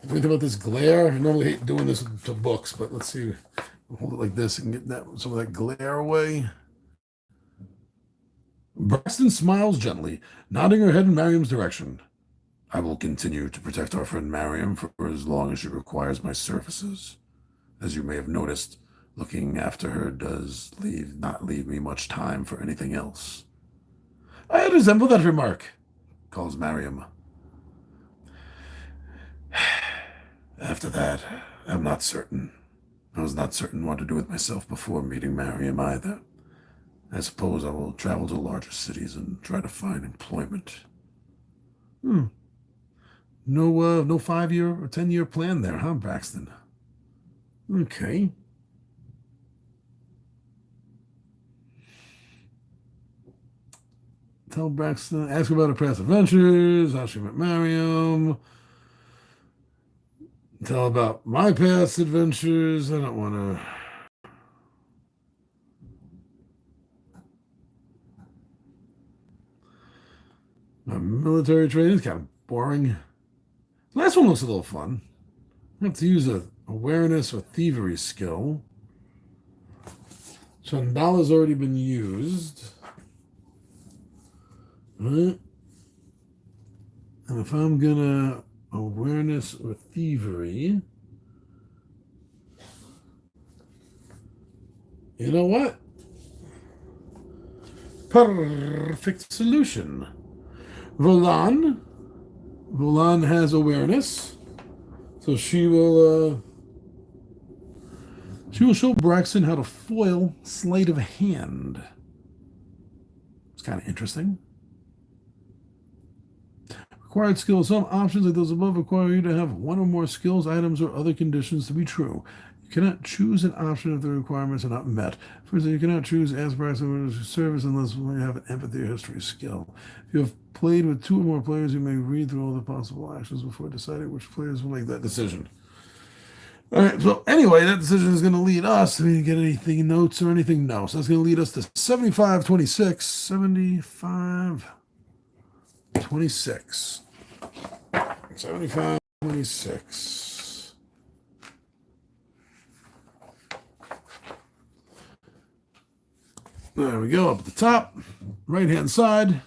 Think about this glare. I normally hate doing this to books, but let's see. I'll hold it like this and get some of that glare away. Braxton smiles gently, nodding her head in Mariam's direction. I will continue to protect our friend Mariam for as long as she requires my services. As you may have noticed, looking after her does not leave me much time for anything else. I resemble that remark, calls Mariam. After that, I'm not certain. I was not certain what to do with myself before meeting Mariam either. I suppose I will travel to larger cities and try to find employment. No 5-year or 10-year plan there, huh, Braxton? Okay. Tell Braxton, ask her about her past adventures, how she met Mariam. Tell about my past adventures. I don't want to. My military training is kind of boring. The last one looks a little fun. I have to use a awareness or thievery skill. Chandala's already been used. Right. And if I'm gonna awareness or thievery, you know what? Perfect solution. Volan has awareness, so she will She will show Braxton how to foil sleight of hand. It's kind of interesting. Required skills. Some options like those above require you to have one or more skills, items, or other conditions to be true. You cannot choose an option if the requirements are not met. For instance, you cannot choose ask Braxton service unless you have an empathy or history skill. If you have played with two or more players, you may read through all the possible actions before deciding which players will make that decision. All right, so anyway, that decision is going to lead us. We didn't get anything, notes or anything? No. So that's going to lead us to 75-26. 75-26. 75-26. There we go, up at the top, right-hand side.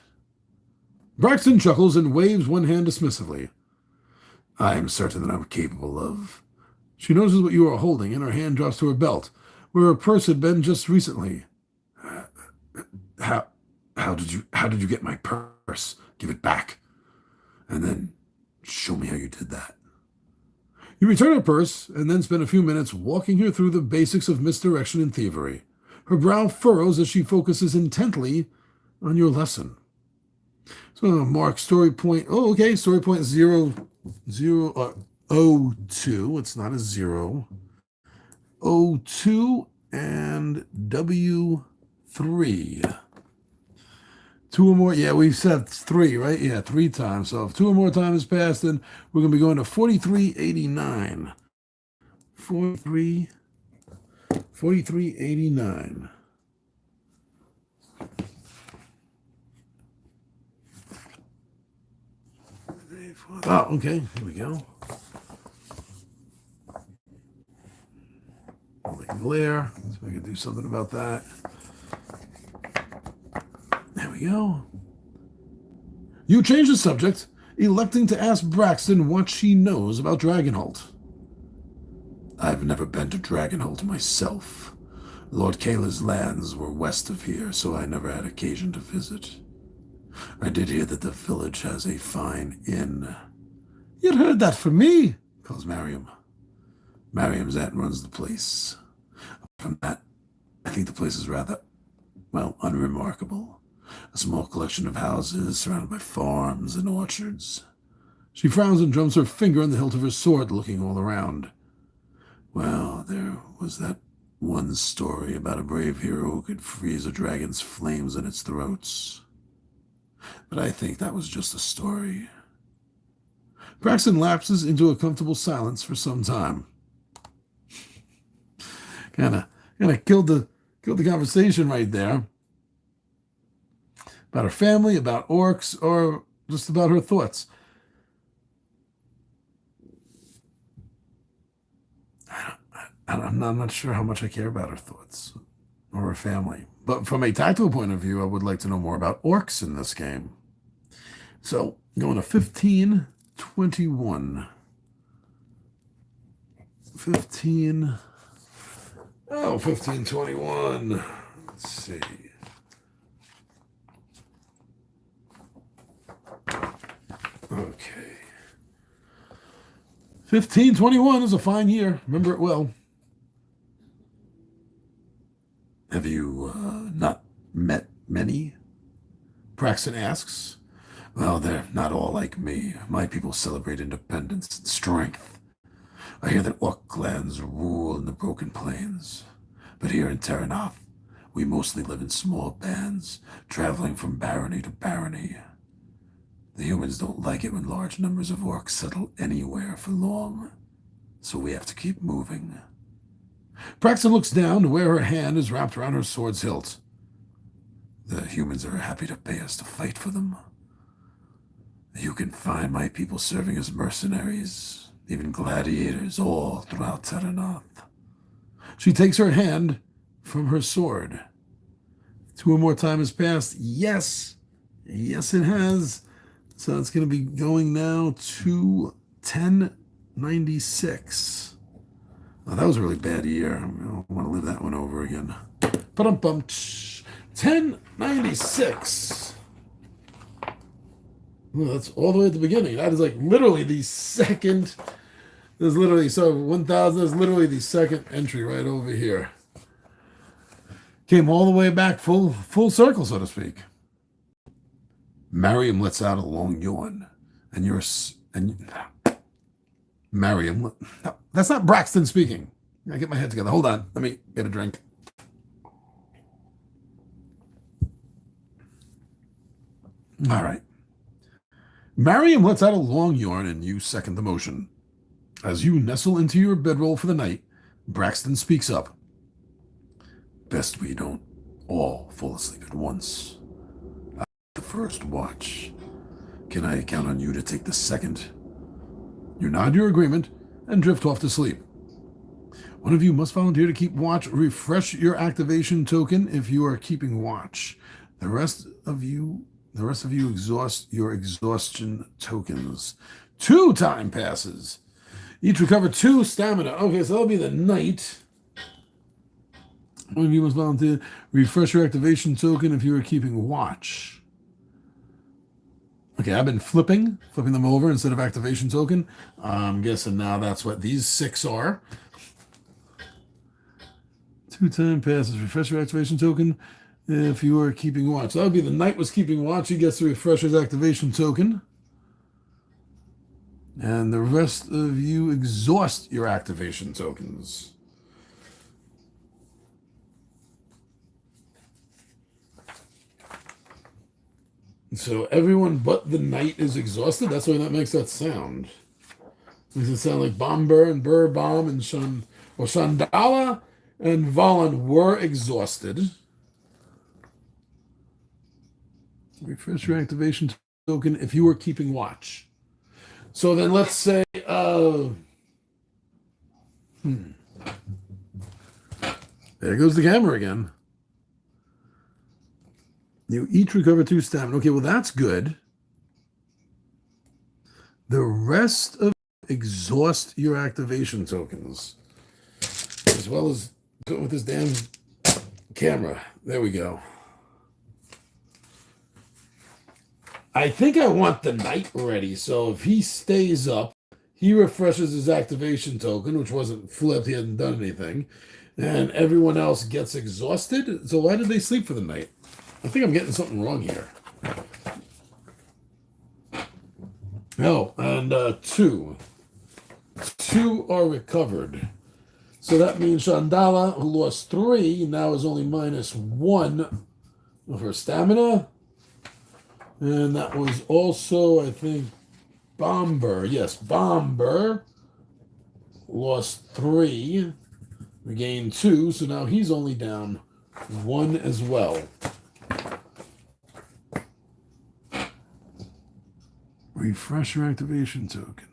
Braxton chuckles and waves one hand dismissively. I am certain that I'm capable of... She notices what you are holding, and her hand drops to her belt, where her purse had been just recently. How did you get my purse? Give it back. And then show me how you did that. You return her purse, and then spend a few minutes walking her through the basics of misdirection and thievery. Her brow furrows as she focuses intently on your lesson. So mark story point. Oh, okay. Story point 02. It's not a 0. 02 and W3. 2 or more. Yeah, we've said 3, right? Yeah, 3 times. So if 2 or more time has passed, then we're going to be going to 4389. 4389. Oh, okay. Here we go. Glare. So we can do something about that. There we go. You change the subject, electing to ask Braxton what she knows about Dragonholt. I've never been to Dragonholt myself. Lord Kayla's lands were west of here, so I never had occasion to visit. I did hear that the village has a fine inn. You'd heard that from me, calls Mariam. Mariam's aunt runs the place. From that, I think the place is rather, unremarkable. A small collection of houses surrounded by farms and orchards. She frowns and drums her finger on the hilt of her sword, looking all around. Well, there was that one story about a brave hero who could freeze a dragon's flames in its throats. But I think that was just a story. Braxton lapses into a comfortable silence for some time. Kind of killed the conversation right there. About her family, about orcs, or just about her thoughts. I'm not sure how much I care about her thoughts or her family. But from a tactical point of view, I would like to know more about orcs in this game. So, going to 1521. 1521. Let's see. Okay. 1521 is a fine year. Remember it well. Have you not met many? Braxton asks. Well, they're not all like me. My people celebrate independence and strength. I hear that orc clans rule in the Broken Plains. But here in Terranoth, we mostly live in small bands, traveling from barony to barony. The humans don't like it when large numbers of orcs settle anywhere for long, so we have to keep moving. Braxton looks down to where her hand is wrapped around her sword's hilt. The humans are happy to pay us to fight for them. You can find my people serving as mercenaries, even gladiators, all throughout Terranoth. She takes her hand from her sword. 2 or more time has passed. Yes, it has. So it's going to be going now to 1096. Oh, that was a really bad year. I don't want to live that one over again. 1096. Well, that's all the way at the beginning. That is like literally the second There's literally, so 1,000, there's literally the second entry right over here. Came all the way back full circle, so to speak. Mariam lets out a long yawn, and Mariam, no, that's not Braxton speaking. I get my head together. Hold on, let me get a drink. All right. Mariam lets out a long yawn, and you second the motion. As you nestle into your bedroll for the night, Braxton speaks up. Best we don't all fall asleep at once. The first watch. Can I count on you to take the second? You nod your agreement and drift off to sleep. One of you must volunteer to keep watch. Refresh your activation token if you are keeping watch. The rest of you exhaust your exhaustion tokens. 2 time passes. Each recover 2 stamina. Okay, so that'll be the night. One of you must volunteer. Refresh your activation token if you are keeping watch. Okay, I've been flipping them over instead of activation token. I'm guessing now that's what these 6 are. 2 time passes. Refresh your activation token if you are keeping watch. So that would be the knight was keeping watch. He gets to refresh his activation token. And the rest of you exhaust your activation tokens. So everyone but the knight is exhausted? That's why that makes that sound. Makes it sound like Bomber and Burbom and Shandala and Valen were exhausted. Refresh your activation token if you were keeping watch. So then let's say, there goes the camera again. You each recover 2 stamina. Okay, well, that's good. The rest of exhaust your activation tokens. As well as go with this damn camera. There we go. I think I want the knight ready, so if he stays up, he refreshes his activation token, which wasn't flipped, he hadn't done anything, and everyone else gets exhausted. So why did they sleep for the night? I think I'm getting something wrong here. Oh, and 2. 2 are recovered. So that means Shandala, who lost 3, now is only -1 of her stamina. And that was also, I think, Bomber. Yes, Bomber lost 3, regained 2, so now he's only down 1 as well. Refresh your activation token.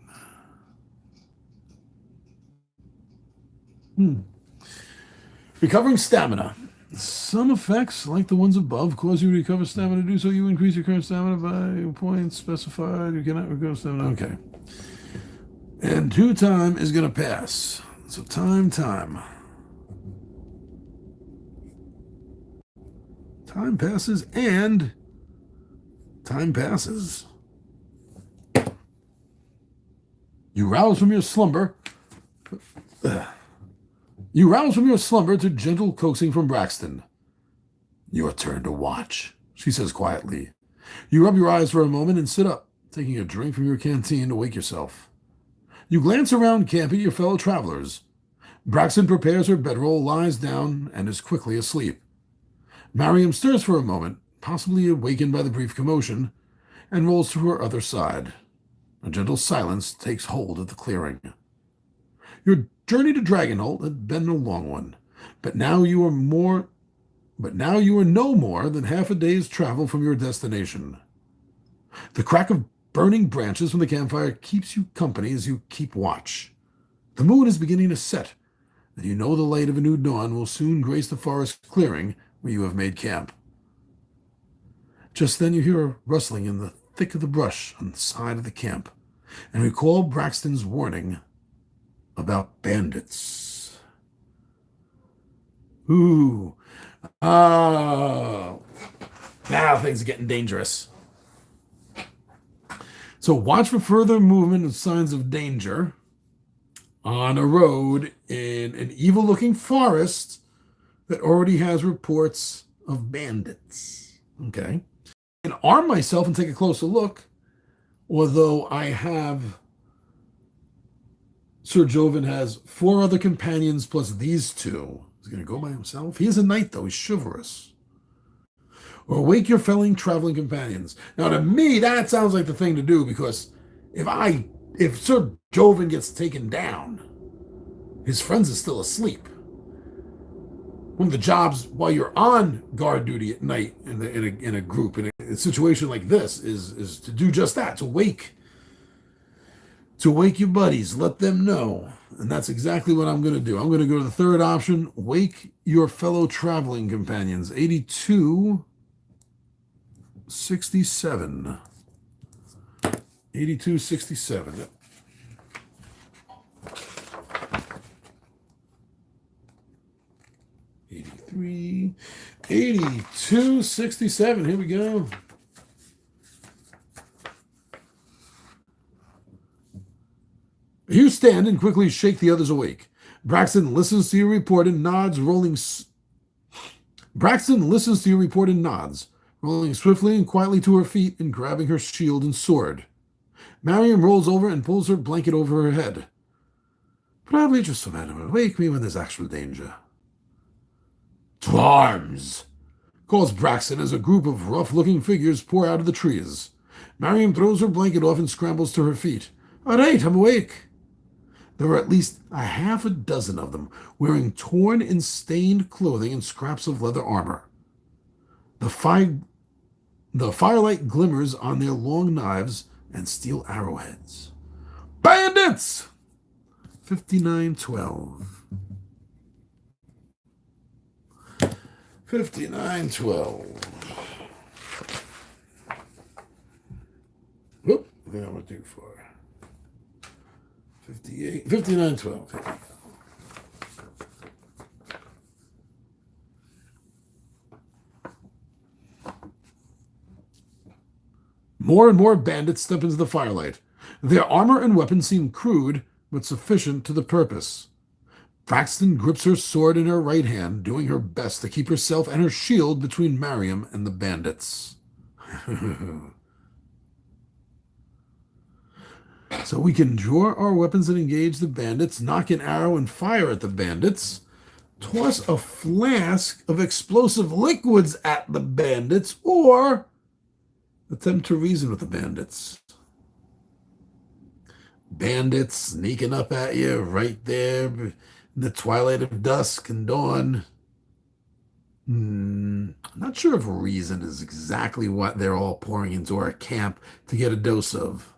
Recovering stamina. Some effects, like the ones above, cause you to recover stamina. To do so, you increase your current stamina by points specified. You cannot recover stamina. Okay. And 2 time is going to pass. So time. Time passes and time passes. You rouse from your slumber. You rouse from your slumber to gentle coaxing from Braxton. Your turn to watch, she says quietly. You rub your eyes for a moment and sit up, taking a drink from your canteen to wake yourself. You glance around camp at your fellow travelers. Braxton prepares her bedroll, lies down, and is quickly asleep. Mariam stirs for a moment, possibly awakened by the brief commotion, and rolls to her other side. A gentle silence takes hold of the clearing. Your journey to Dragonholt had been a long one, but now you are no more than half a day's travel from your destination. The crack of burning branches from the campfire keeps you company as you keep watch. The moon is beginning to set, and you know the light of a new dawn will soon grace the forest clearing where you have made camp. Just then you hear a rustling in the thick of the brush on the side of the camp, and recall Braxton's warning about bandits. Ooh. Oh. Now things are getting dangerous. So watch for further movement and signs of danger. on a road in an evil-looking forest that already has reports of bandits. Okay. And arm myself and take a closer look, although I have Sir Joven has 4 other companions plus these 2. He's going to go by himself. He is a knight, though. He's chivalrous. Or wake your fellow traveling companions. Now, to me, that sounds like the thing to do, because if Sir Joven gets taken down, his friends are still asleep. One of the jobs while you're on guard duty at night in a group, in a situation like this, is to do just that, to wake your buddies, let them know. And that's exactly what I'm going to do. I'm going to go to the third option, wake your fellow traveling companions. 8267. 8267. Yep. 83. 8267. Here we go. You stand and quickly shake the others awake. Braxton listens to your report and nods, rolling swiftly and quietly to her feet and grabbing her shield and sword. Mariam rolls over and pulls her blanket over her head. Probably just a matter of wake me when there's actual danger. To arms! Calls Braxton as a group of rough-looking figures pour out of the trees. Mariam throws her blanket off and scrambles to her feet. All right, I'm awake. There were at least a half a dozen of them, wearing torn and stained clothing and scraps of leather armor. The firelight glimmers on their long knives and steel arrowheads. Bandits! 5912. 5912. Whoop, I think I'm going to do for 58, 5912. More and more bandits step into the firelight. Their armor and weapons seem crude, but sufficient to the purpose. Braxton grips her sword in her right hand, doing her best to keep herself and her shield between Mariam and the bandits. So we can draw our weapons and engage the bandits, knock an arrow and fire at the bandits, toss a flask of explosive liquids at the bandits, or attempt to reason with the bandits. Bandits sneaking up at you right there in the twilight of dusk and dawn. I'm not sure if reason is exactly what they're all pouring into our camp to get a dose of.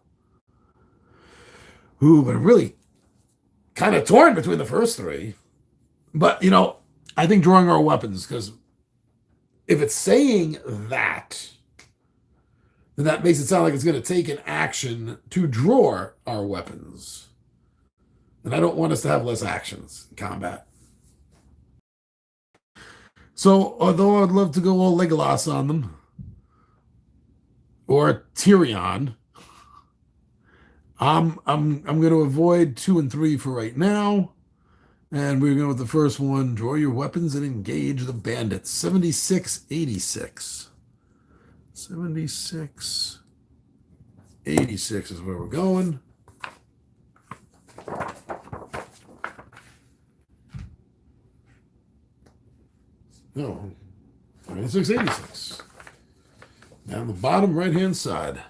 Ooh, but I'm really kind of torn between the first 3. But, I think drawing our weapons, because if it's saying that, then that makes it sound like it's going to take an action to draw our weapons. And I don't want us to have less actions in combat. So, although I'd love to go all Legolas on them, or Tyrion, I'm going to avoid 2 and 3 for right now. And we're going with the first one. Draw your weapons and engage the bandits. 7686. 7686 is where we're going. No, 7686. Down the bottom right-hand side.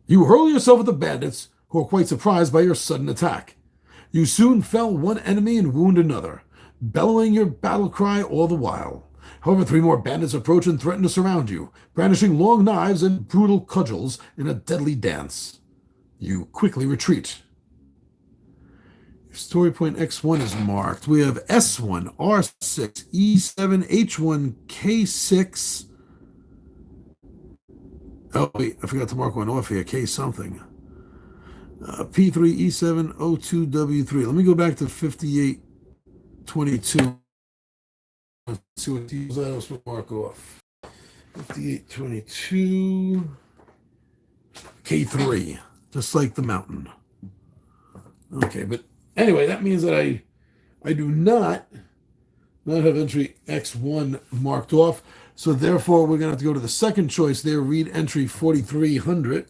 You hurl yourself at the bandits, who are quite surprised by your sudden attack. You soon fell one enemy and wound another, bellowing your battle cry all the while. However, 3 more bandits approach and threaten to surround you, brandishing long knives and brutal cudgels in a deadly dance. You quickly retreat. Your story point X1 is marked. We have S1, R6, E7, H1, K6. Oh, wait, I forgot to mark one off here. K something. P3, E7, O2, W3. Let me go back to 5822. Let's see what these items will mark off. 5822. K3, just like the mountain. Okay, but anyway, that means that I do not have entry X1 marked off. So therefore, we're going to have to go to the second choice there, read entry 4300.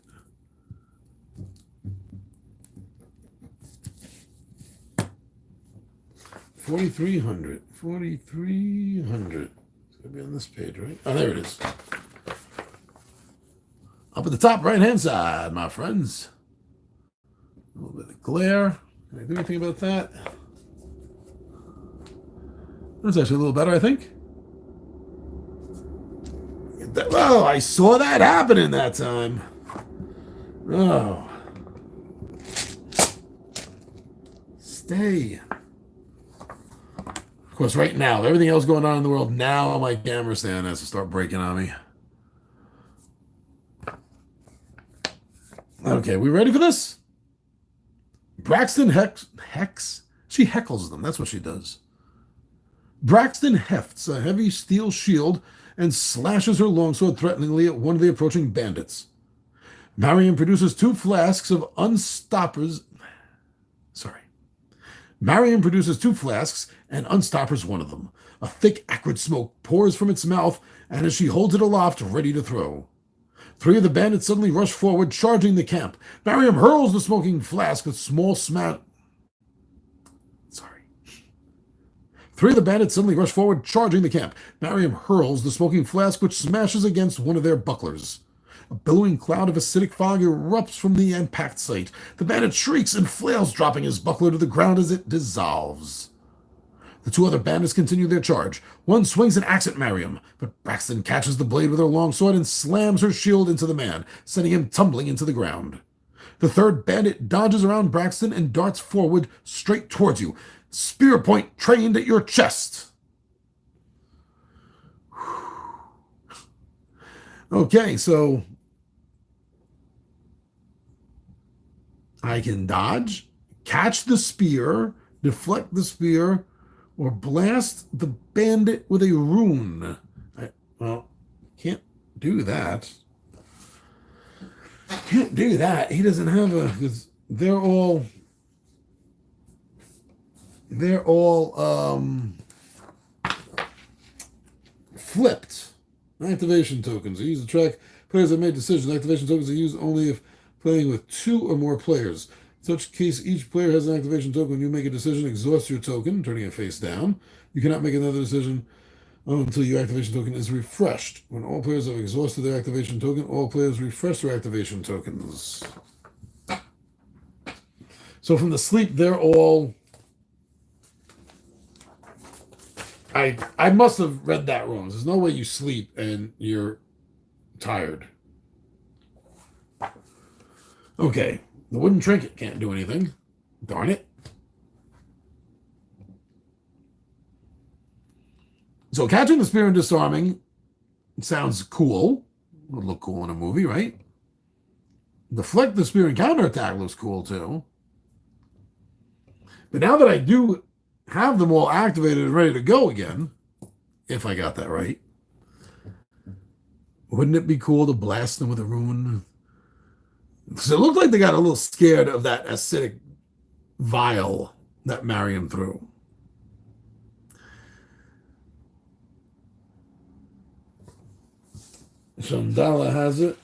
$4,300. $4,300. It's going to be on this page, right? Oh, there it is. Up at the top right-hand side, my friends. A little bit of glare. Can I do anything about that? That's actually a little better, I think. Oh, I saw that happening that time. Oh. Stay. Of course, right now, everything else going on in the world, now my camera stand has to start breaking on me. Okay, we ready for this? Braxton Hex? She heckles them. That's what she does. Braxton hefts a heavy steel shield and slashes her longsword threateningly at one of the approaching bandits. Marion produces two flasks of unstoppers. Marion produces two flasks and unstoppers one of them. A thick, acrid smoke pours from its mouth, and as she holds it aloft, ready to throw. Three of the bandits suddenly rush forward, charging the camp. Mariam hurls the smoking flask with small smash. Three of the bandits suddenly rush forward, charging the camp. Mariam hurls the smoking flask, which smashes against one of their bucklers. A billowing cloud of acidic fog erupts from the impact site. The bandit shrieks and flails, dropping his buckler to the ground as it dissolves. The two other bandits continue their charge. One swings an axe at Mariam, but Braxton catches the blade with her longsword and slams her shield into the man, sending him tumbling into the ground. The third bandit dodges around Braxton and darts forward straight towards you. Spear point trained at your chest. Okay, so I can dodge, catch the spear, deflect the spear, or blast the bandit with a rune. Can't do that. Can't do that. He doesn't have a... Because they're all flipped. Activation tokens are used to track players that made decisions. Activation tokens are used only if playing with two or more players. In such case, each player has an activation token. When you make a decision, exhaust your token, turning it face down. You cannot make another decision until your activation token is refreshed. When all players have exhausted their activation token, all players refresh their activation tokens. So from the sleep, they're all... I must have read that wrong. There's no way you sleep and you're tired. Okay. The wooden trinket can't do anything. Darn it. So catching the spear and disarming sounds cool. Would look cool in a movie, right? Deflect the spear and counterattack looks cool too. But now that I do have them all activated and ready to go again, if I got that right, wouldn't it be cool to blast them with a rune? Because it looked like they got a little scared of that acidic vial that Mariam threw. Shandala has it.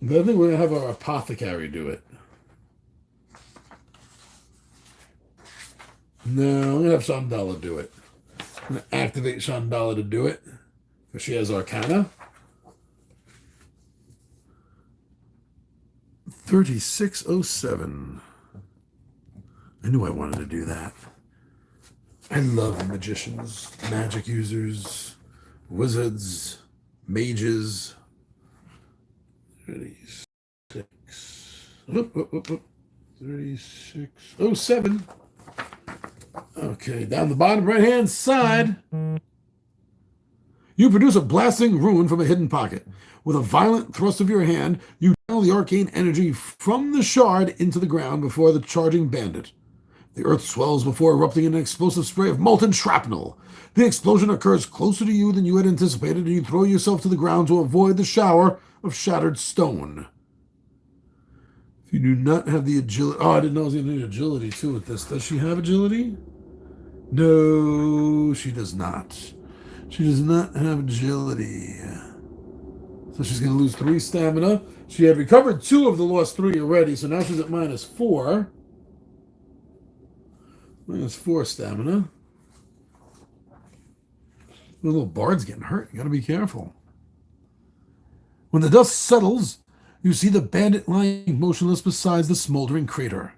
But I think we're going to have our apothecary do it. No, I'm going to have Shandala do it. I'm going to activate Shandala to do it. Because she has Arcana. 3607. I knew I wanted to do that. I love magicians, magic users, wizards, mages. 36. 3607. Okay, down the bottom right-hand side, you produce a blasting rune from a hidden pocket. With a violent thrust of your hand, you channel the arcane energy from the shard into the ground before the charging bandit. The earth swells before erupting in an explosive spray of molten shrapnel. The explosion occurs closer to you than you had anticipated, and you throw yourself to the ground to avoid the shower of shattered stone. If You do not have the agility. Oh, I didn't know I was going to need agility too with this. Does she have agility? No, she does not. She does not have agility. So she's going to lose 3 stamina. She had recovered 2 of the lost 3 already, so now she's at -4. -4 stamina. The little bard's getting hurt. You got to be careful. When the dust settles, you see the bandit lying motionless beside the smoldering crater.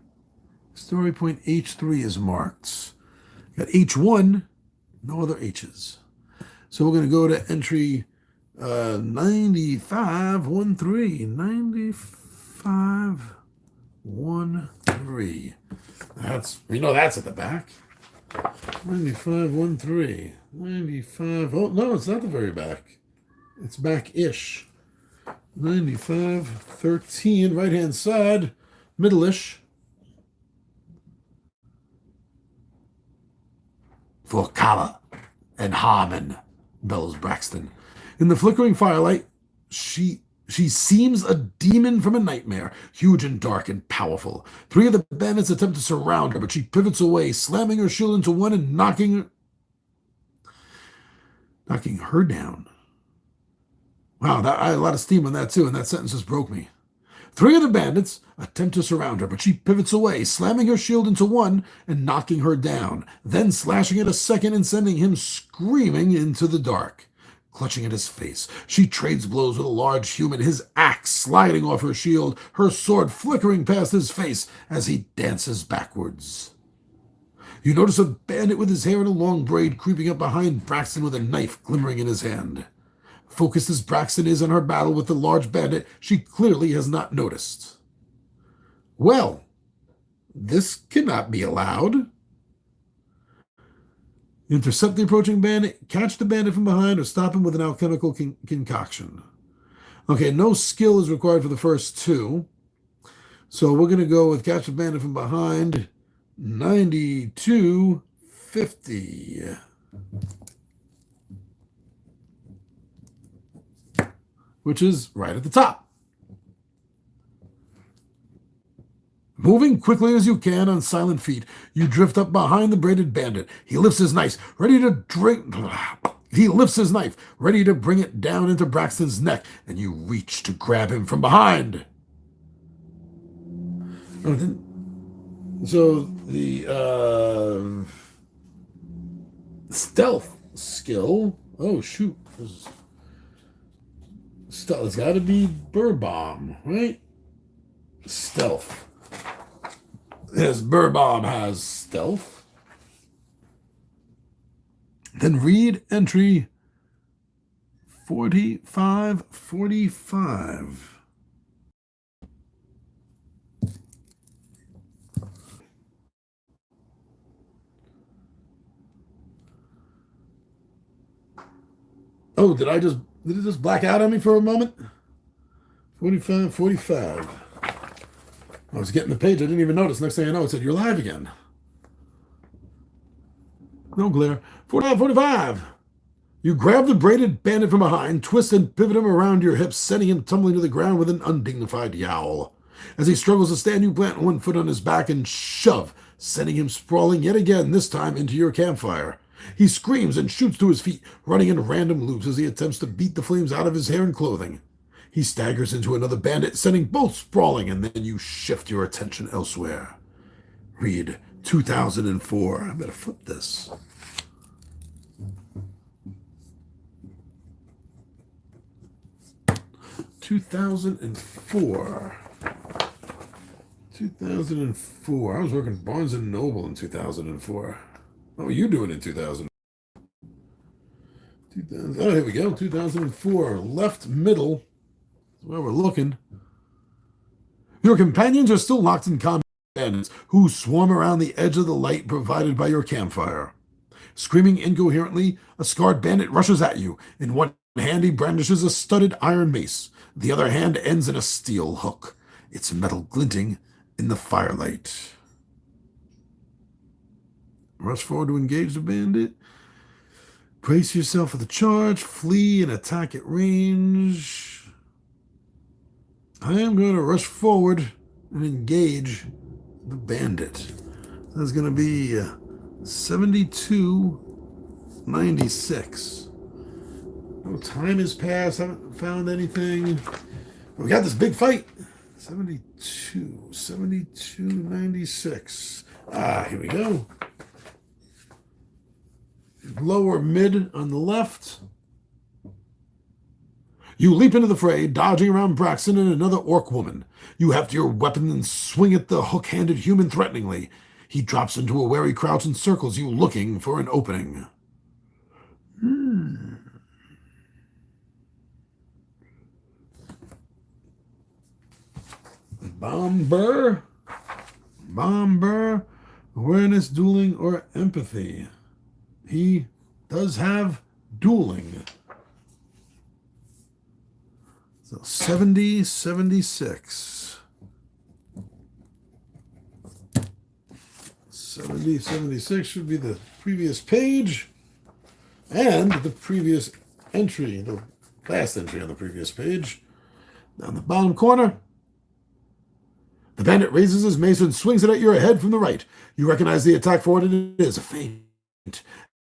Story point H3 is marked. Got H1, no other H's. So we're going to go to entry 9513. 9513. We know that's at the back. 9513. 95. Oh, no, it's not the very back. It's back-ish. 9513, right-hand side, middle-ish. For Kala and Harmon, bellows Braxton. In the flickering firelight, she seems a demon from a nightmare, huge and dark and powerful. 3 of the bandits attempt to surround her, but she pivots away, slamming her shield into one and knocking her down. Wow, I had a lot of steam on that too, and that sentence just broke me. 3 of the bandits attempt to surround her, but she pivots away, slamming her shield into one and knocking her down, then slashing at a second and sending him screaming into the dark. Clutching at his face, she trades blows with a large human, his axe sliding off her shield, her sword flickering past his face as he dances backwards. You notice a bandit with his hair in a long braid creeping up behind Braxton with a knife glimmering in his hand. Focused as Braxton is on her battle with the large bandit, she clearly has not noticed. Well, this cannot be allowed. Intercept the approaching bandit, catch the bandit from behind, or stop him with an alchemical concoction. Okay, no skill is required for the first 2. So we're going to go with catch the bandit from behind, 9250. Which is right at the top. Moving quickly as you can on silent feet, you drift up behind the braided bandit. He lifts his knife, ready to bring it down into Braxton's neck, and you reach to grab him from behind. So the stealth skill. Oh shoot! It's got to be Bird Bomb, right? Stealth. Yes, Bird Bomb has stealth. Then read entry 4545. Oh, did it just black out on me for a moment? 4545. I was getting the page. I didn't even notice. Next thing I know, it said, you're live again. No glare. 45. You grab the braided bandit from behind, twist and pivot him around your hips, sending him tumbling to the ground with an undignified yowl. As he struggles to stand, you plant one foot on his back and shove, sending him sprawling yet again, this time into your campfire. He screams and shoots to his feet, running in random loops as he attempts to beat the flames out of his hair and clothing. He staggers into another bandit, sending both sprawling, and then you shift your attention elsewhere. Read 2004. I better flip this. $2004. I was working Barnes and Noble in 2004. What were you doing in 2000? Oh, here we go. 2004. Left middle. That's where we're looking. Your companions are still locked in combat with bandits who swarm around the edge of the light provided by your campfire. Screaming incoherently, a scarred bandit rushes at you. In one hand, he brandishes a studded iron mace. The other hand ends in a steel hook, its metal glinting in the firelight. Rush forward to engage the bandit. Brace yourself for the charge. Flee and attack at range. I am going to rush forward and engage the bandit. That's going to be 7296. No time has passed. Haven't found anything. We got this big fight. 7296. Here we go. Lower mid on the left. You leap into the fray, dodging around Braxton and another orc woman. You heft your weapon and swing at the hook-handed human threateningly. He drops into a wary crouch and circles you, looking for an opening. Bomber, awareness, dueling, or empathy. He does have dueling. So 70, 76. 70, 76 should be the previous page and the previous entry, the last entry on the previous page. Down the bottom corner. The bandit raises his mace and swings it at your head from the right. You recognize the attack for what it is, a feint,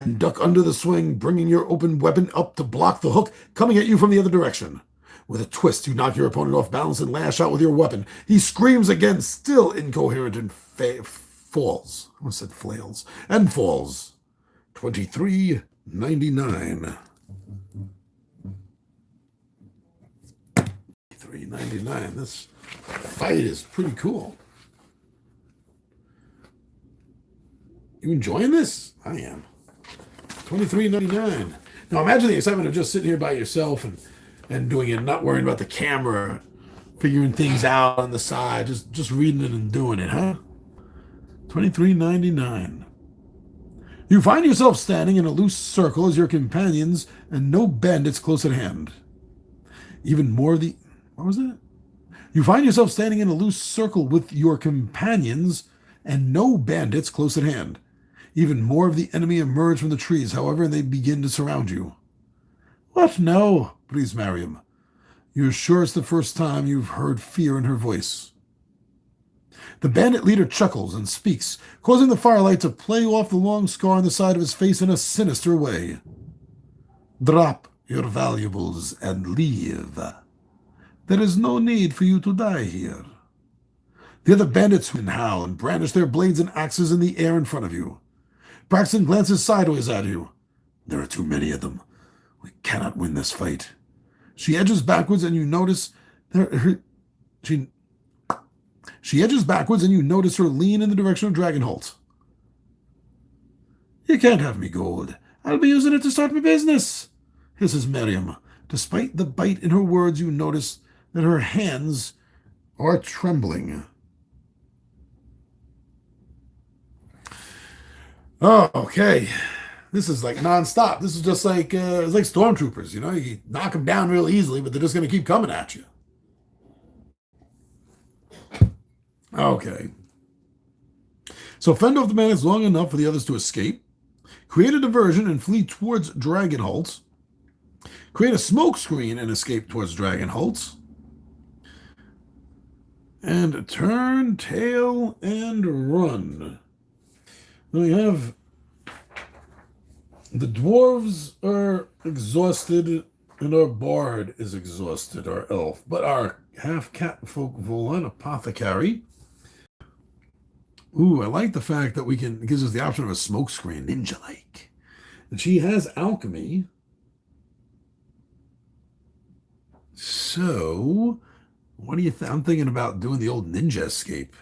and duck under the swing, bringing your open weapon up to block the hook coming at you from the other direction. With a twist, you knock your opponent off balance and lash out with your weapon. He screams again, still incoherent, and falls. I almost said flails. And falls. 23.99. 23.99. This fight is pretty cool. You enjoying this? I am. 23.99. Now imagine the excitement of just sitting here by yourself and doing it, not worrying about the camera, figuring things out on the side, just reading it and doing it, huh? $23.99. You find yourself standing in a loose circle as your companions and no bandits close at hand. Even more of the... What was that? You find yourself standing in a loose circle with your companions and no bandits close at hand. Even more of the enemy emerge from the trees, however, and they begin to surround you. What? No, breathes Mariam. You're sure it's the first time you've heard fear in her voice. The bandit leader chuckles and speaks, causing the firelight to play off the long scar on the side of his face in a sinister way. Drop your valuables and leave. There is no need for you to die here. The other bandits howl and brandish their blades and axes in the air in front of you. Braxton glances sideways at you. There are too many of them. We cannot win this fight. She edges backwards and you notice She edges backwards and you notice her lean in the direction of Dragonholt. You can't have me gold. I'll be using it to start my business, hisses Miriam. Despite the bite in her words, you notice that her hands are trembling. Oh, okay. This is like nonstop. This is just like it's like stormtroopers, you know? You knock them down real easily, but they're just going to keep coming at you. Okay. So fend off the bandits long enough for the others to escape. Create a diversion and flee towards Dragonholt. Create a smoke screen and escape towards Dragonholt. And turn, tail, and run. We have the dwarves are exhausted and our bard is exhausted, our elf. But our half-cat folk Volan apothecary. Ooh, I like the fact that it gives us the option of a smoke screen, ninja-like. And she has alchemy. So, what do you think? I'm thinking about doing the old ninja escape.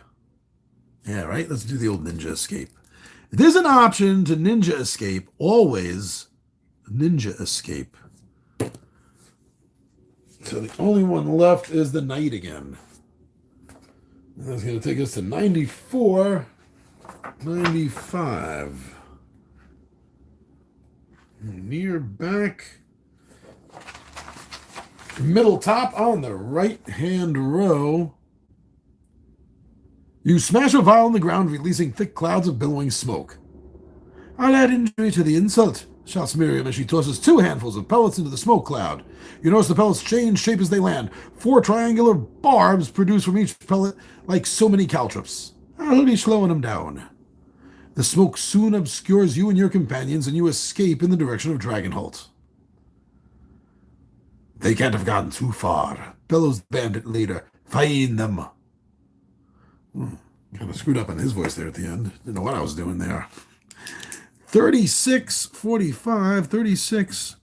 Yeah, right? Let's do the old ninja escape. If there's an option to ninja escape, always ninja escape. So the only one left is the knight again. And that's going to take us to 94, 95. Near back. Middle top on the right-hand row. You smash a vial on the ground, releasing thick clouds of billowing smoke. I'll add injury to the insult, shouts Miriam as she tosses 2 handfuls of pellets into the smoke cloud. You notice the pellets change shape as they land. 4 triangular barbs produce from each pellet like so many caltrops. I'll be slowing them down. The smoke soon obscures you and your companions, and you escape in the direction of Dragonholt. They can't have gotten too far, bellows the bandit leader. Find them. Kind of screwed up on his voice there at the end. Didn't know what I was doing there. 36-45,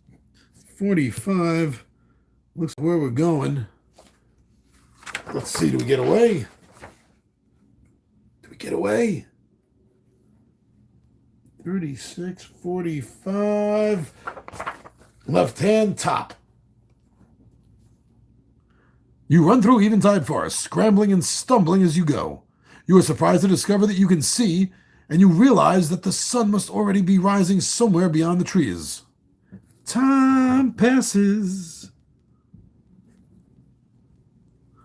36-45. Looks like where we're going. Let's see, do we get away? Do we get away? 36-45. Left hand top. You run through Eventide Forest, scrambling and stumbling as you go. You are surprised to discover that you can see, and you realize that the sun must already be rising somewhere beyond the trees. Time passes.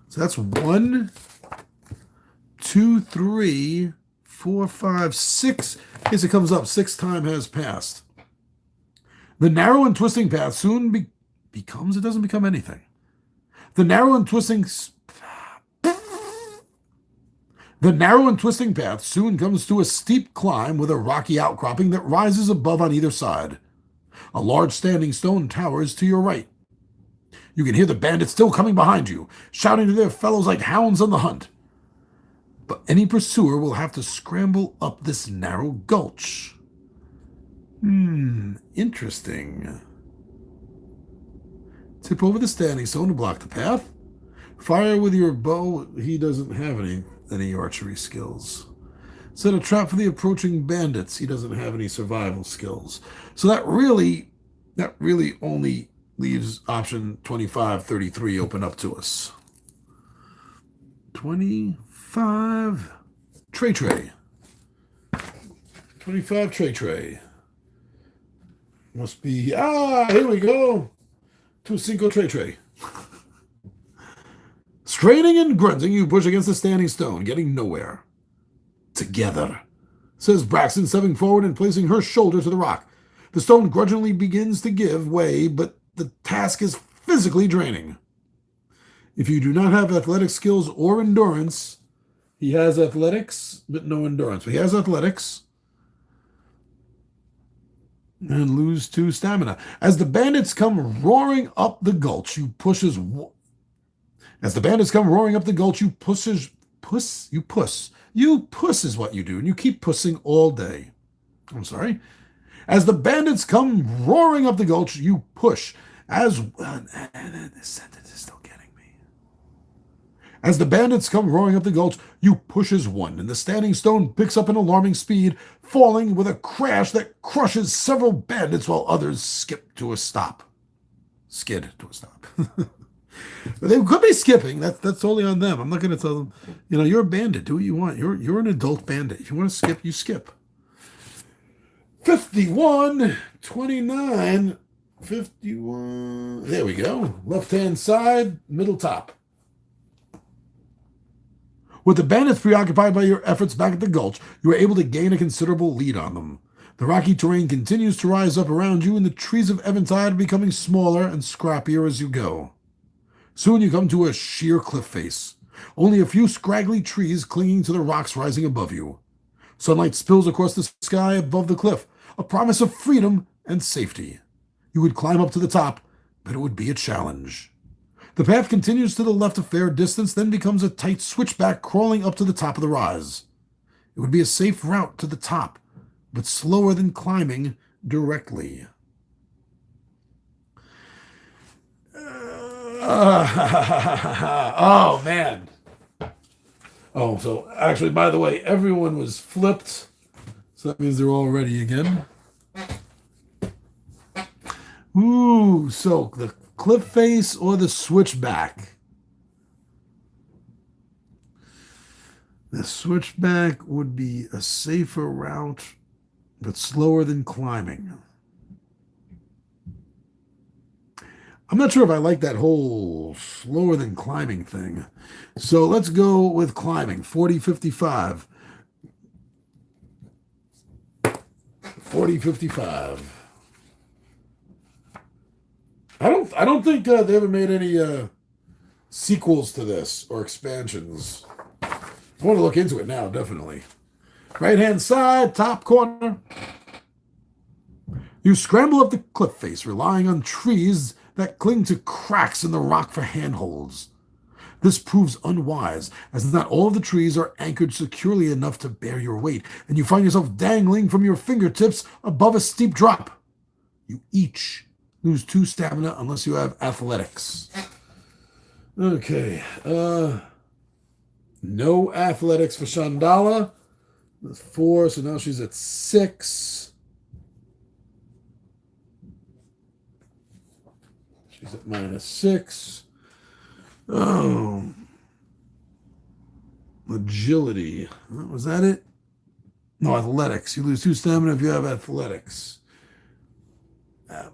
So that's 1, 2, 3, 4, 5, 6. As it comes up, 6 time has passed. The narrow and twisting path soon becomes, it doesn't become anything. The narrow and twisting path soon comes to a steep climb with a rocky outcropping that rises above on either side. A large standing stone towers to your right. You can hear the bandits still coming behind you, shouting to their fellows like hounds on the hunt. But any pursuer will have to scramble up this narrow gulch. Interesting. Tip over the standing stone to block the path. Fire with your bow. He doesn't have any archery skills. Set a trap for the approaching bandits. He doesn't have any survival skills. So that really only leaves option 25-33 open up to us. 25 Trey. 25 Trey. Must be, here we go. 25 Trey. Straining and grunting, you push against the standing stone, getting nowhere. Together, says Braxton, stepping forward and placing her shoulder to the rock. The stone grudgingly begins to give way, but the task is physically draining. If you do not have athletic skills or endurance, he has athletics, but no endurance. But he has athletics. And lose 2 stamina. As the bandits come roaring up the gulch, you push is what you do, and you keep pussing all day. I'm sorry. As the bandits come roaring up the gulch, you push. This sentence is still getting me. As the bandits come roaring up the gulch, you push as one, and the standing stone picks up an alarming speed, falling with a crash that crushes several bandits while others skid to a stop. They could be skipping. That's totally on them. I'm not going to tell them, you're a bandit. Do what you want. You're an adult bandit. If you want to skip, you skip. 51-29. 51. There we go. Left-hand side, middle top. With the bandits preoccupied by your efforts back at the gulch, you are able to gain a considerable lead on them. The rocky terrain continues to rise up around you, and the trees of Eventide are becoming smaller and scrappier as you go. Soon you come to a sheer cliff face. Only a few scraggly trees clinging to the rocks rising above you. Sunlight spills across the sky above the cliff, a promise of freedom and safety. You would climb up to the top, but it would be a challenge. The path continues to the left a fair distance, then becomes a tight switchback crawling up to the top of the rise. It would be a safe route to the top, but slower than climbing directly. Oh, man. Oh, so actually, by the way, everyone was flipped. So that means they're all ready again. Ooh, so the cliff face or the switchback? The switchback would be a safer route, but slower than climbing. I'm not sure if I like that whole slower than climbing thing. So let's go with climbing. 40-55. 40-55. I don't think they ever made any sequels to this or expansions. I want to look into it now, definitely. Right hand side, top corner. You scramble up the cliff face, relying on trees that cling to cracks in the rock for handholds. This proves unwise, as not all of the trees are anchored securely enough to bear your weight, and you find yourself dangling from your fingertips above a steep drop. You each lose 2 stamina unless you have athletics. Okay, no athletics for Shandala. That's 4, so now she's at 6. She's at -6. Oh. Agility. Was that it? No, athletics. You lose 2 stamina if you have athletics.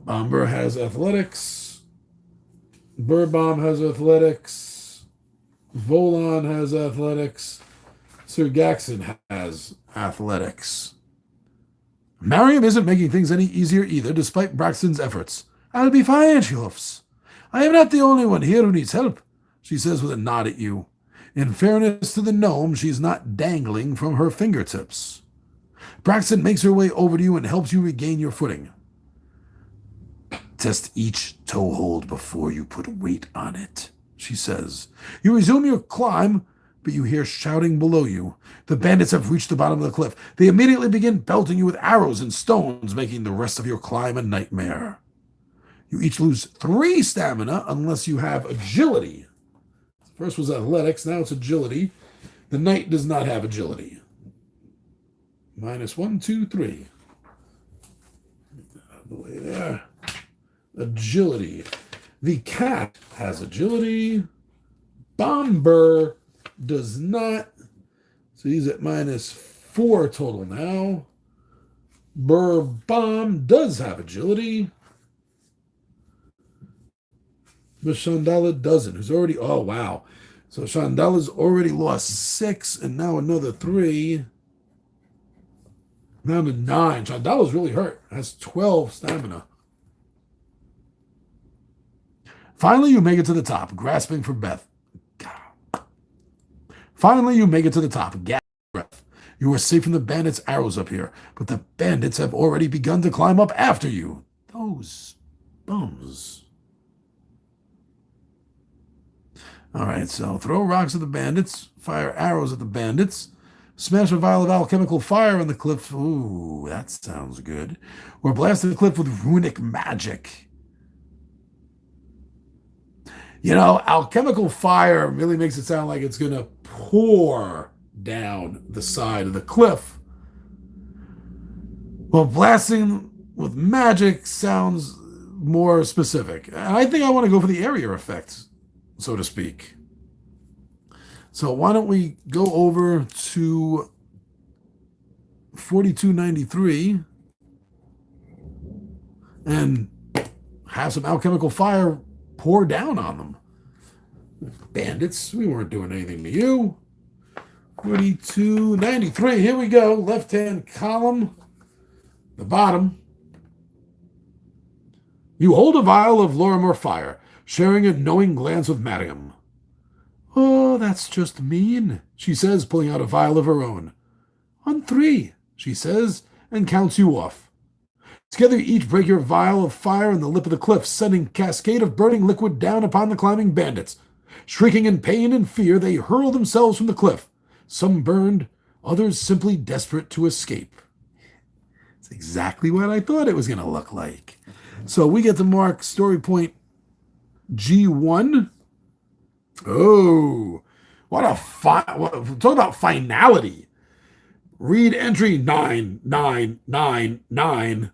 Bomber has athletics. Birdbomb has athletics. Volon has athletics. Sir Gaxon has athletics. Mariam isn't making things any easier either, despite Braxton's efforts. I'll be fine, she huffs. I am not the only one here who needs help, she says with a nod at you. In fairness to the gnome, she's not dangling from her fingertips. Braxton makes her way over to you and helps you regain your footing. Test each toe hold before you put weight on it, she says. You resume your climb, but you hear shouting below you. The bandits have reached the bottom of the cliff. They immediately begin pelting you with arrows and stones, making the rest of your climb a nightmare. You each lose 3 stamina unless you have agility. First was athletics, now it's agility. The knight does not have agility. -1, 2, 3. Get that out of the way there. Agility. The cat has agility. Bomber does not. So he's at -4 total now. Bomb does have agility. But Shandala doesn't. Who's already... Oh, wow. So Shandala's already lost 6 and now another 3. Down to 9. Shandala's really hurt. Has 12 stamina. Finally, you make it to the top, grasping for breath. Finally, you make it to the top, gasping for breath. You are safe from the bandits' arrows up here, but the bandits have already begun to climb up after you. Those bums. All right, so throw rocks at the bandits, fire arrows at the bandits, smash a vial of alchemical fire on the cliff. Ooh, that sounds good. Or blast the cliff with runic magic. You know, alchemical fire really makes it sound like it's going to pour down the side of the cliff. Well, blasting with magic sounds more specific. And I think I want to go for the area effect, so to speak. So why don't we go over to 4293 and have some alchemical fire pour down on them. Bandits, we weren't doing anything to you. 4293, here we go. Left-hand column, the bottom. You hold a vial of Lorimor fire, sharing a knowing glance with Mariam. Oh, that's just mean, she says, pulling out a vial of her own. On 3, she says, and counts you off. Together you each break your vial of fire on the lip of the cliff, sending a cascade of burning liquid down upon the climbing bandits. Shrieking in pain and fear, they hurl themselves from the cliff. Some burned, others simply desperate to escape. It's exactly what I thought it was going to look like. So we get to mark story point G1. Oh, talk about finality. Read entry 9999.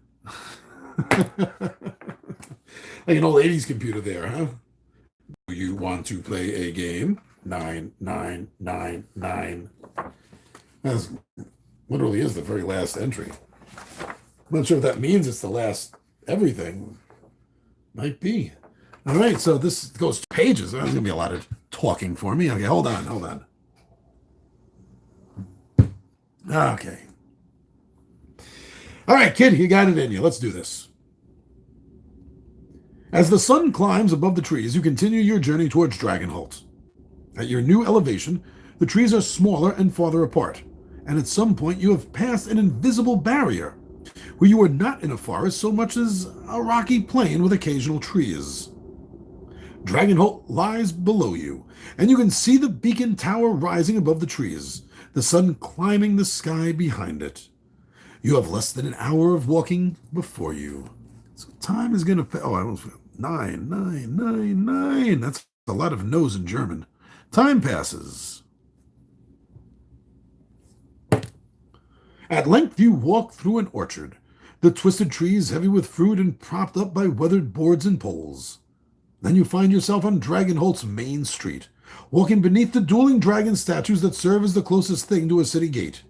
Like an old 80s computer there, huh? Do you want to play a game? 9999. That literally is the very last entry. I'm not sure if that means it's the last everything. Might be. All right, so this goes pages. There's going to be a lot of talking for me. Okay, hold on. Okay. All right, kid, you got it in you. Let's do this. As the sun climbs above the trees, you continue your journey towards Dragonholt. At your new elevation, the trees are smaller and farther apart, and at some point you have passed an invisible barrier, where you are not in a forest so much as a rocky plain with occasional trees. Dragonholt lies below you, and you can see the beacon tower rising above the trees, the sun climbing the sky behind it. You have less than an hour of walking before you. So time is going to... Oh, I almost... 9. That's a lot of no's in German. Time passes. At length you walk through an orchard, the twisted trees heavy with fruit and propped up by weathered boards and poles. Then you find yourself on Dragonholt's main street, walking beneath the dueling dragon statues that serve as the closest thing to a city gate.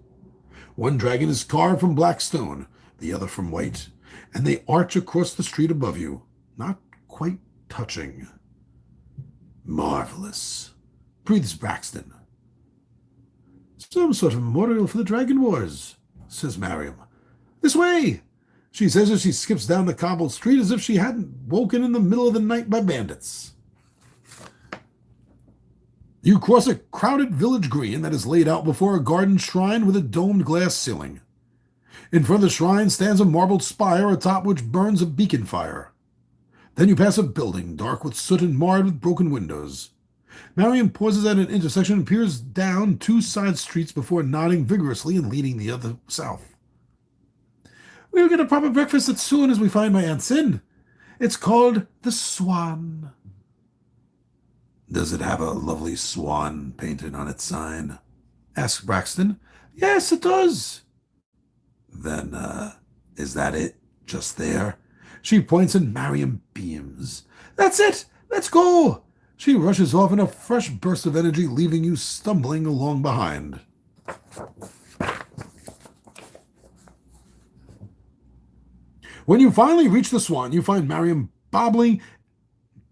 One dragon is carved from black stone, the other from white, and they arch across the street above you, not quite touching. Marvelous, breathes Braxton. Some sort of memorial for the Dragon Wars, says Mariam. This way, she says as she skips down the cobbled street as if she hadn't woken in the middle of the night by bandits. You cross a crowded village green that is laid out before a garden shrine with a domed glass ceiling. In front of the shrine stands a marbled spire atop which burns a beacon fire. Then you pass a building, dark with soot and marred with broken windows. Mariam pauses at an intersection and peers down two side streets before nodding vigorously and leading the other south. We'll get a proper breakfast as soon as we find my Aunt Sin. It's called the Swan. Does it have a lovely swan painted on its sign? Asks Braxton. Yes, it does. Then, is that it? Just there? She points and Mariam beams. That's it! Let's go! She rushes off in a fresh burst of energy, leaving you stumbling along behind. When you finally reach the Swan, you find Mariam bobbling.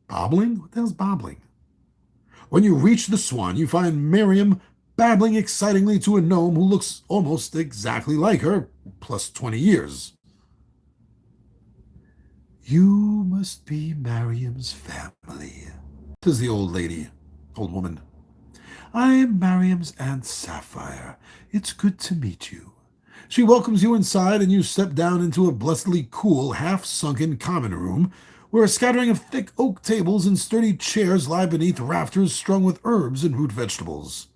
Bobbling? What the hell's bobbling? When you reach the Swan, you find Miriam babbling excitingly to a gnome who looks almost exactly like her, plus 20 years. You must be Mariam's family, says the old woman. I am Mariam's Aunt Sapphire. It's good to meet you. She welcomes you inside, and you step down into a blessedly cool, half-sunken common room, where a scattering of thick oak tables and sturdy chairs lie beneath rafters strung with herbs and root vegetables.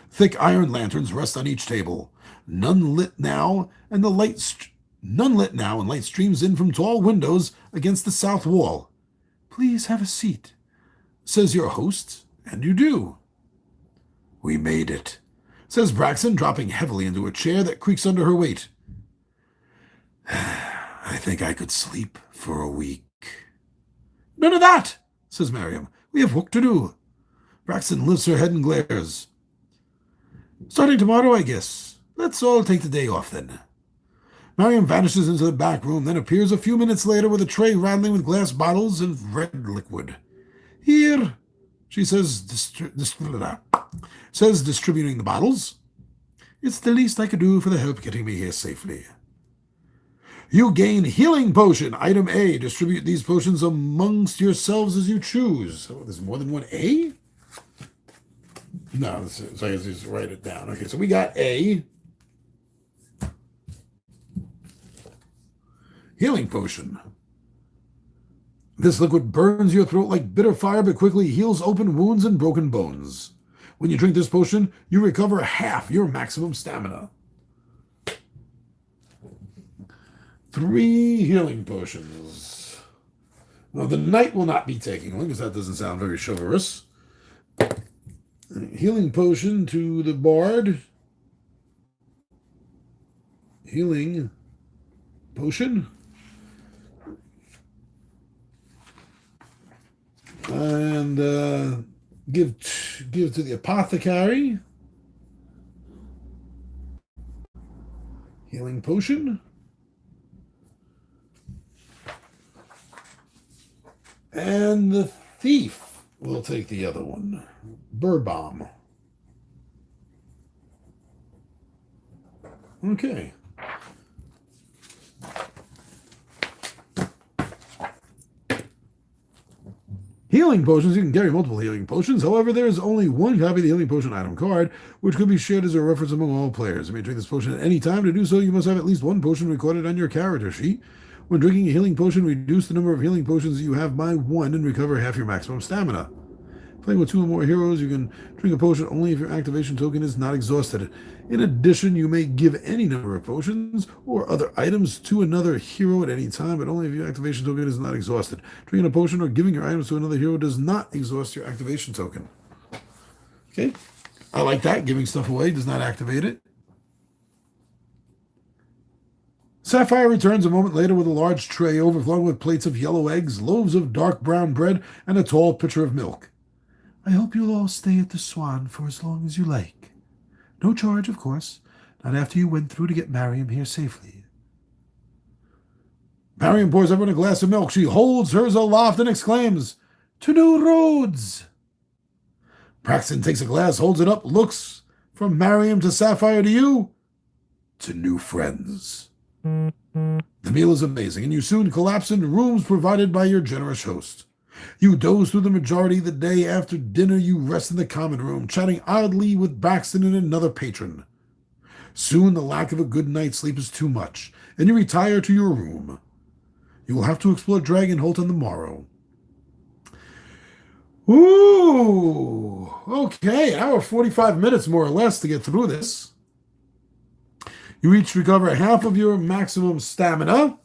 Thick iron lanterns rest on each table, none lit now, and light streams in from tall windows against the south wall. Please have a seat, says your host, and you do. We made it, says Braxton, dropping heavily into a chair that creaks under her weight. I think I could sleep for a week. None of that, says Mariam. We have work to do. Braxton lifts her head and glares. Starting tomorrow, I guess. Let's all take the day off then. Mariam vanishes into the back room, then appears a few minutes later with a tray rattling with glass bottles and red liquid. Here, she says, distributing the bottles. It's the least I could do for the help getting me here safely. You gain healing potion. Item A. Distribute these potions amongst yourselves as you choose. Oh, there's more than one A? No, so I guess just write it down. Okay, so we got A. Healing potion. This liquid burns your throat like bitter fire, but quickly heals open wounds and broken bones. When you drink this potion, you recover half your maximum stamina. 3 healing potions. Well, the knight will not be taking one because that doesn't sound very chivalrous. Healing potion to the bard. Healing potion. And give to the apothecary. Healing potion. And the thief will take the other one. Bird bomb. Okay. Healing potions, you can carry multiple healing potions. However, there is only one copy of the healing potion item card, which could be shared as a reference among all players. You may drink this potion at any time. To do so, you must have at least one potion recorded on your character sheet. When drinking a healing potion, reduce the number of healing potions that you have by 1 and recover half your maximum stamina. Playing with 2 or more heroes, you can drink a potion only if your activation token is not exhausted. In addition, you may give any number of potions or other items to another hero at any time, but only if your activation token is not exhausted. Drinking a potion or giving your items to another hero does not exhaust your activation token. Okay, I like that. Giving stuff away does not activate it. Sapphire returns a moment later with a large tray overflowing with plates of yellow eggs, loaves of dark brown bread, and a tall pitcher of milk. I hope you'll all stay at the Swan for as long as you like. No charge, of course, not after you went through to get Mariam here safely. Mariam pours everyone a glass of milk. She holds hers aloft and exclaims, "To new roads!" Braxton takes a glass, holds it up, looks from Mariam to Sapphire to you, to new friends. The meal is amazing, and you soon collapse into rooms provided by your generous host. You doze through the majority of the day. After dinner, you rest in the common room, chatting idly with Braxton and another patron. Soon, the lack of a good night's sleep is too much, and you retire to your room. You will have to explore Dragonholt on the morrow. Ooh, okay, hour 45 minutes more or less to get through this. You each recover half of your maximum stamina.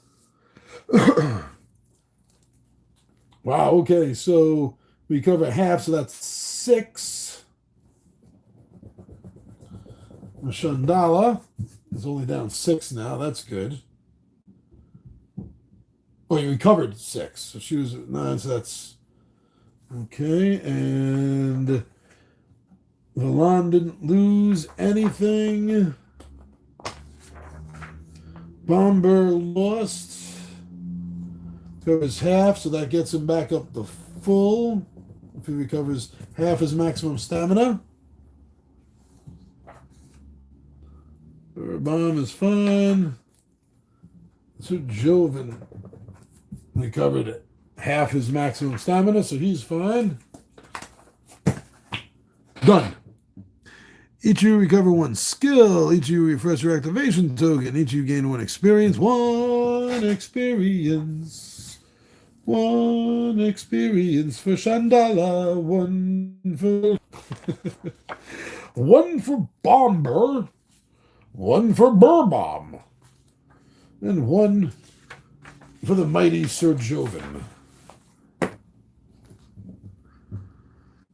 Wow, okay, so we cover half, so that's 6. Mashandala is only down 6 now. That's good. Oh, you recovered 6. So she was 9, so that's okay. And Valon didn't lose anything. Bomber lost. Covers half, so that gets him back up to full. If he recovers half his maximum stamina. Bomb is fine. So Joven recovered half his maximum stamina, so he's fine. Done. Each of you recover 1 skill. Each of you refresh your activation token. Each of you gain 1 experience. 1 experience. 1 experience for Shandala. 1 for 1 for Bomber. 1 for Burbomb. And 1 for the mighty Sir Joven.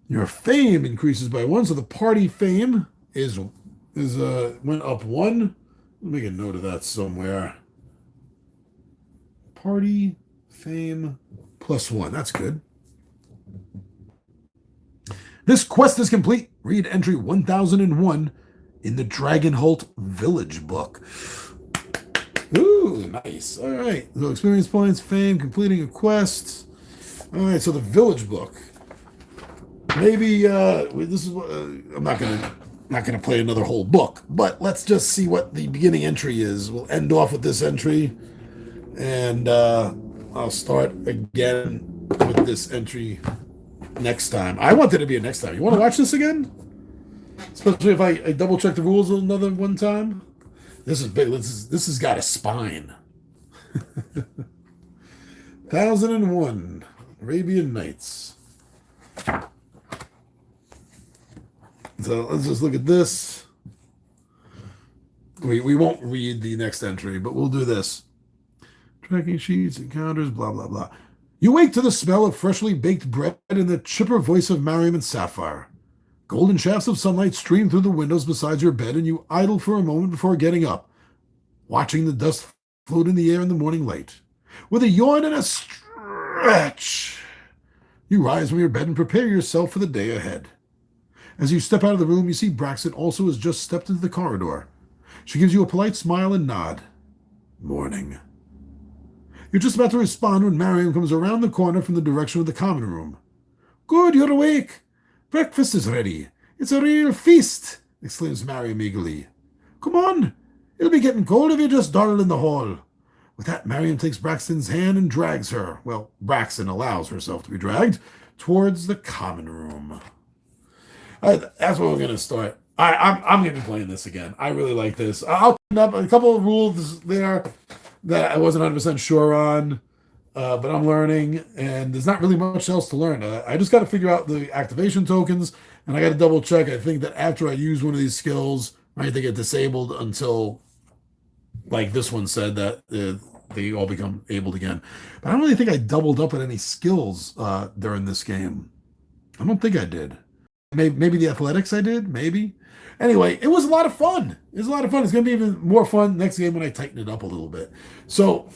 Your fame increases by 1, so the party fame is went up 1. Let me make a note of that somewhere. Party fame plus 1. That's good. This quest is complete. Read entry 1001 in the Dragonholt Village book. Ooh, nice. All right. So experience points, fame, completing a quest. All right. So the Village book. Maybe this is what I'm not gonna play another whole book, but let's just see what the beginning entry is. We'll end off with this entry, and I'll start again with this entry next time. I want it to be a next time. You want to watch this again? Especially if I double check the rules another one time. This is big. This has got a spine. 1001 Arabian Nights. So let's just look at this. We won't read the next entry, but we'll do this. Tracking sheets, encounters, blah, blah, blah. You wake to the smell of freshly baked bread and the chipper voice of Mariam and Sapphire. Golden shafts of sunlight stream through the windows beside your bed, and you idle for a moment before getting up, watching the dust float in the air in the morning light. With a yawn and a stretch, you rise from your bed and prepare yourself for the day ahead. As you step out of the room, you see Braxton also has just stepped into the corridor. She gives you a polite smile and nod. Morning. You're just about to respond when Mariam comes around the corner from the direction of the common room. Good, you're awake. Breakfast is ready. It's a real feast, exclaims Mariam eagerly. Come on. It'll be getting cold if you just dawdle in the hall. With that, Marion takes Braxton's hand and drags her. Well, Braxton allows herself to be dragged towards the common room. That's where we're going to start. I'm going to be playing this again. I really like this. I'll clean up a couple of rules there that I wasn't 100% sure on, but I'm learning, and there's not really much else to learn. I just got to figure out the activation tokens, and I got to double check. I think that after I use one of these skills, right, they get disabled until, like this one said, that they all become able again. But I don't really think I doubled up on any skills during this game. I don't think I did. Maybe the athletics I did, maybe. Anyway, it was a lot of fun. It was a lot of fun. It's going to be even more fun next game when I tighten it up a little bit. So,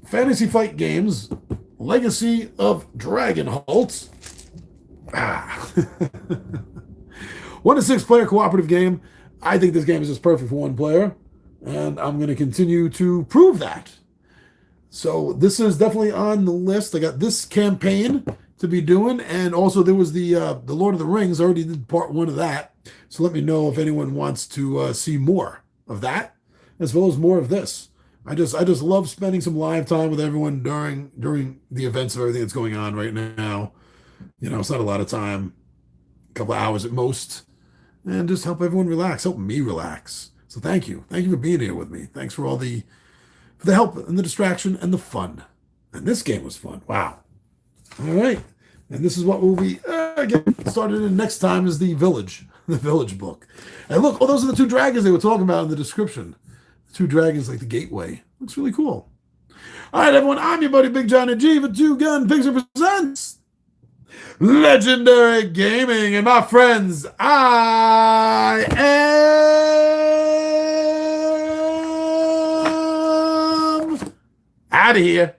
Fantasy Flight Games, Legacy of Dragonholt. 1 to 6 player cooperative game. I think this game is just perfect for one player, and I'm going to continue to prove that. So this is definitely on the list. I got this campaign to be doing, and also there was the Lord of the Rings. I already did part 1 of that, so let me know if anyone wants to see more of that, as well as more of this. I just love spending some live time with everyone during the events of everything that's going on right now. You know, it's not a lot of time, a couple of hours at most, and just help everyone relax, help me relax. So thank you for being here with me. Thanks for all the help and the distraction and the fun. And this game was fun. Wow. All right. And this is what we'll be getting started in next time is the Village book. And look, those are the 2 dragons they were talking about in the description. The 2 dragons like the gateway. Looks really cool. All right, everyone. I'm your buddy Big Johnny G for Two Gun Pixie presents Legendary Gaming. And my friends, I am out of here.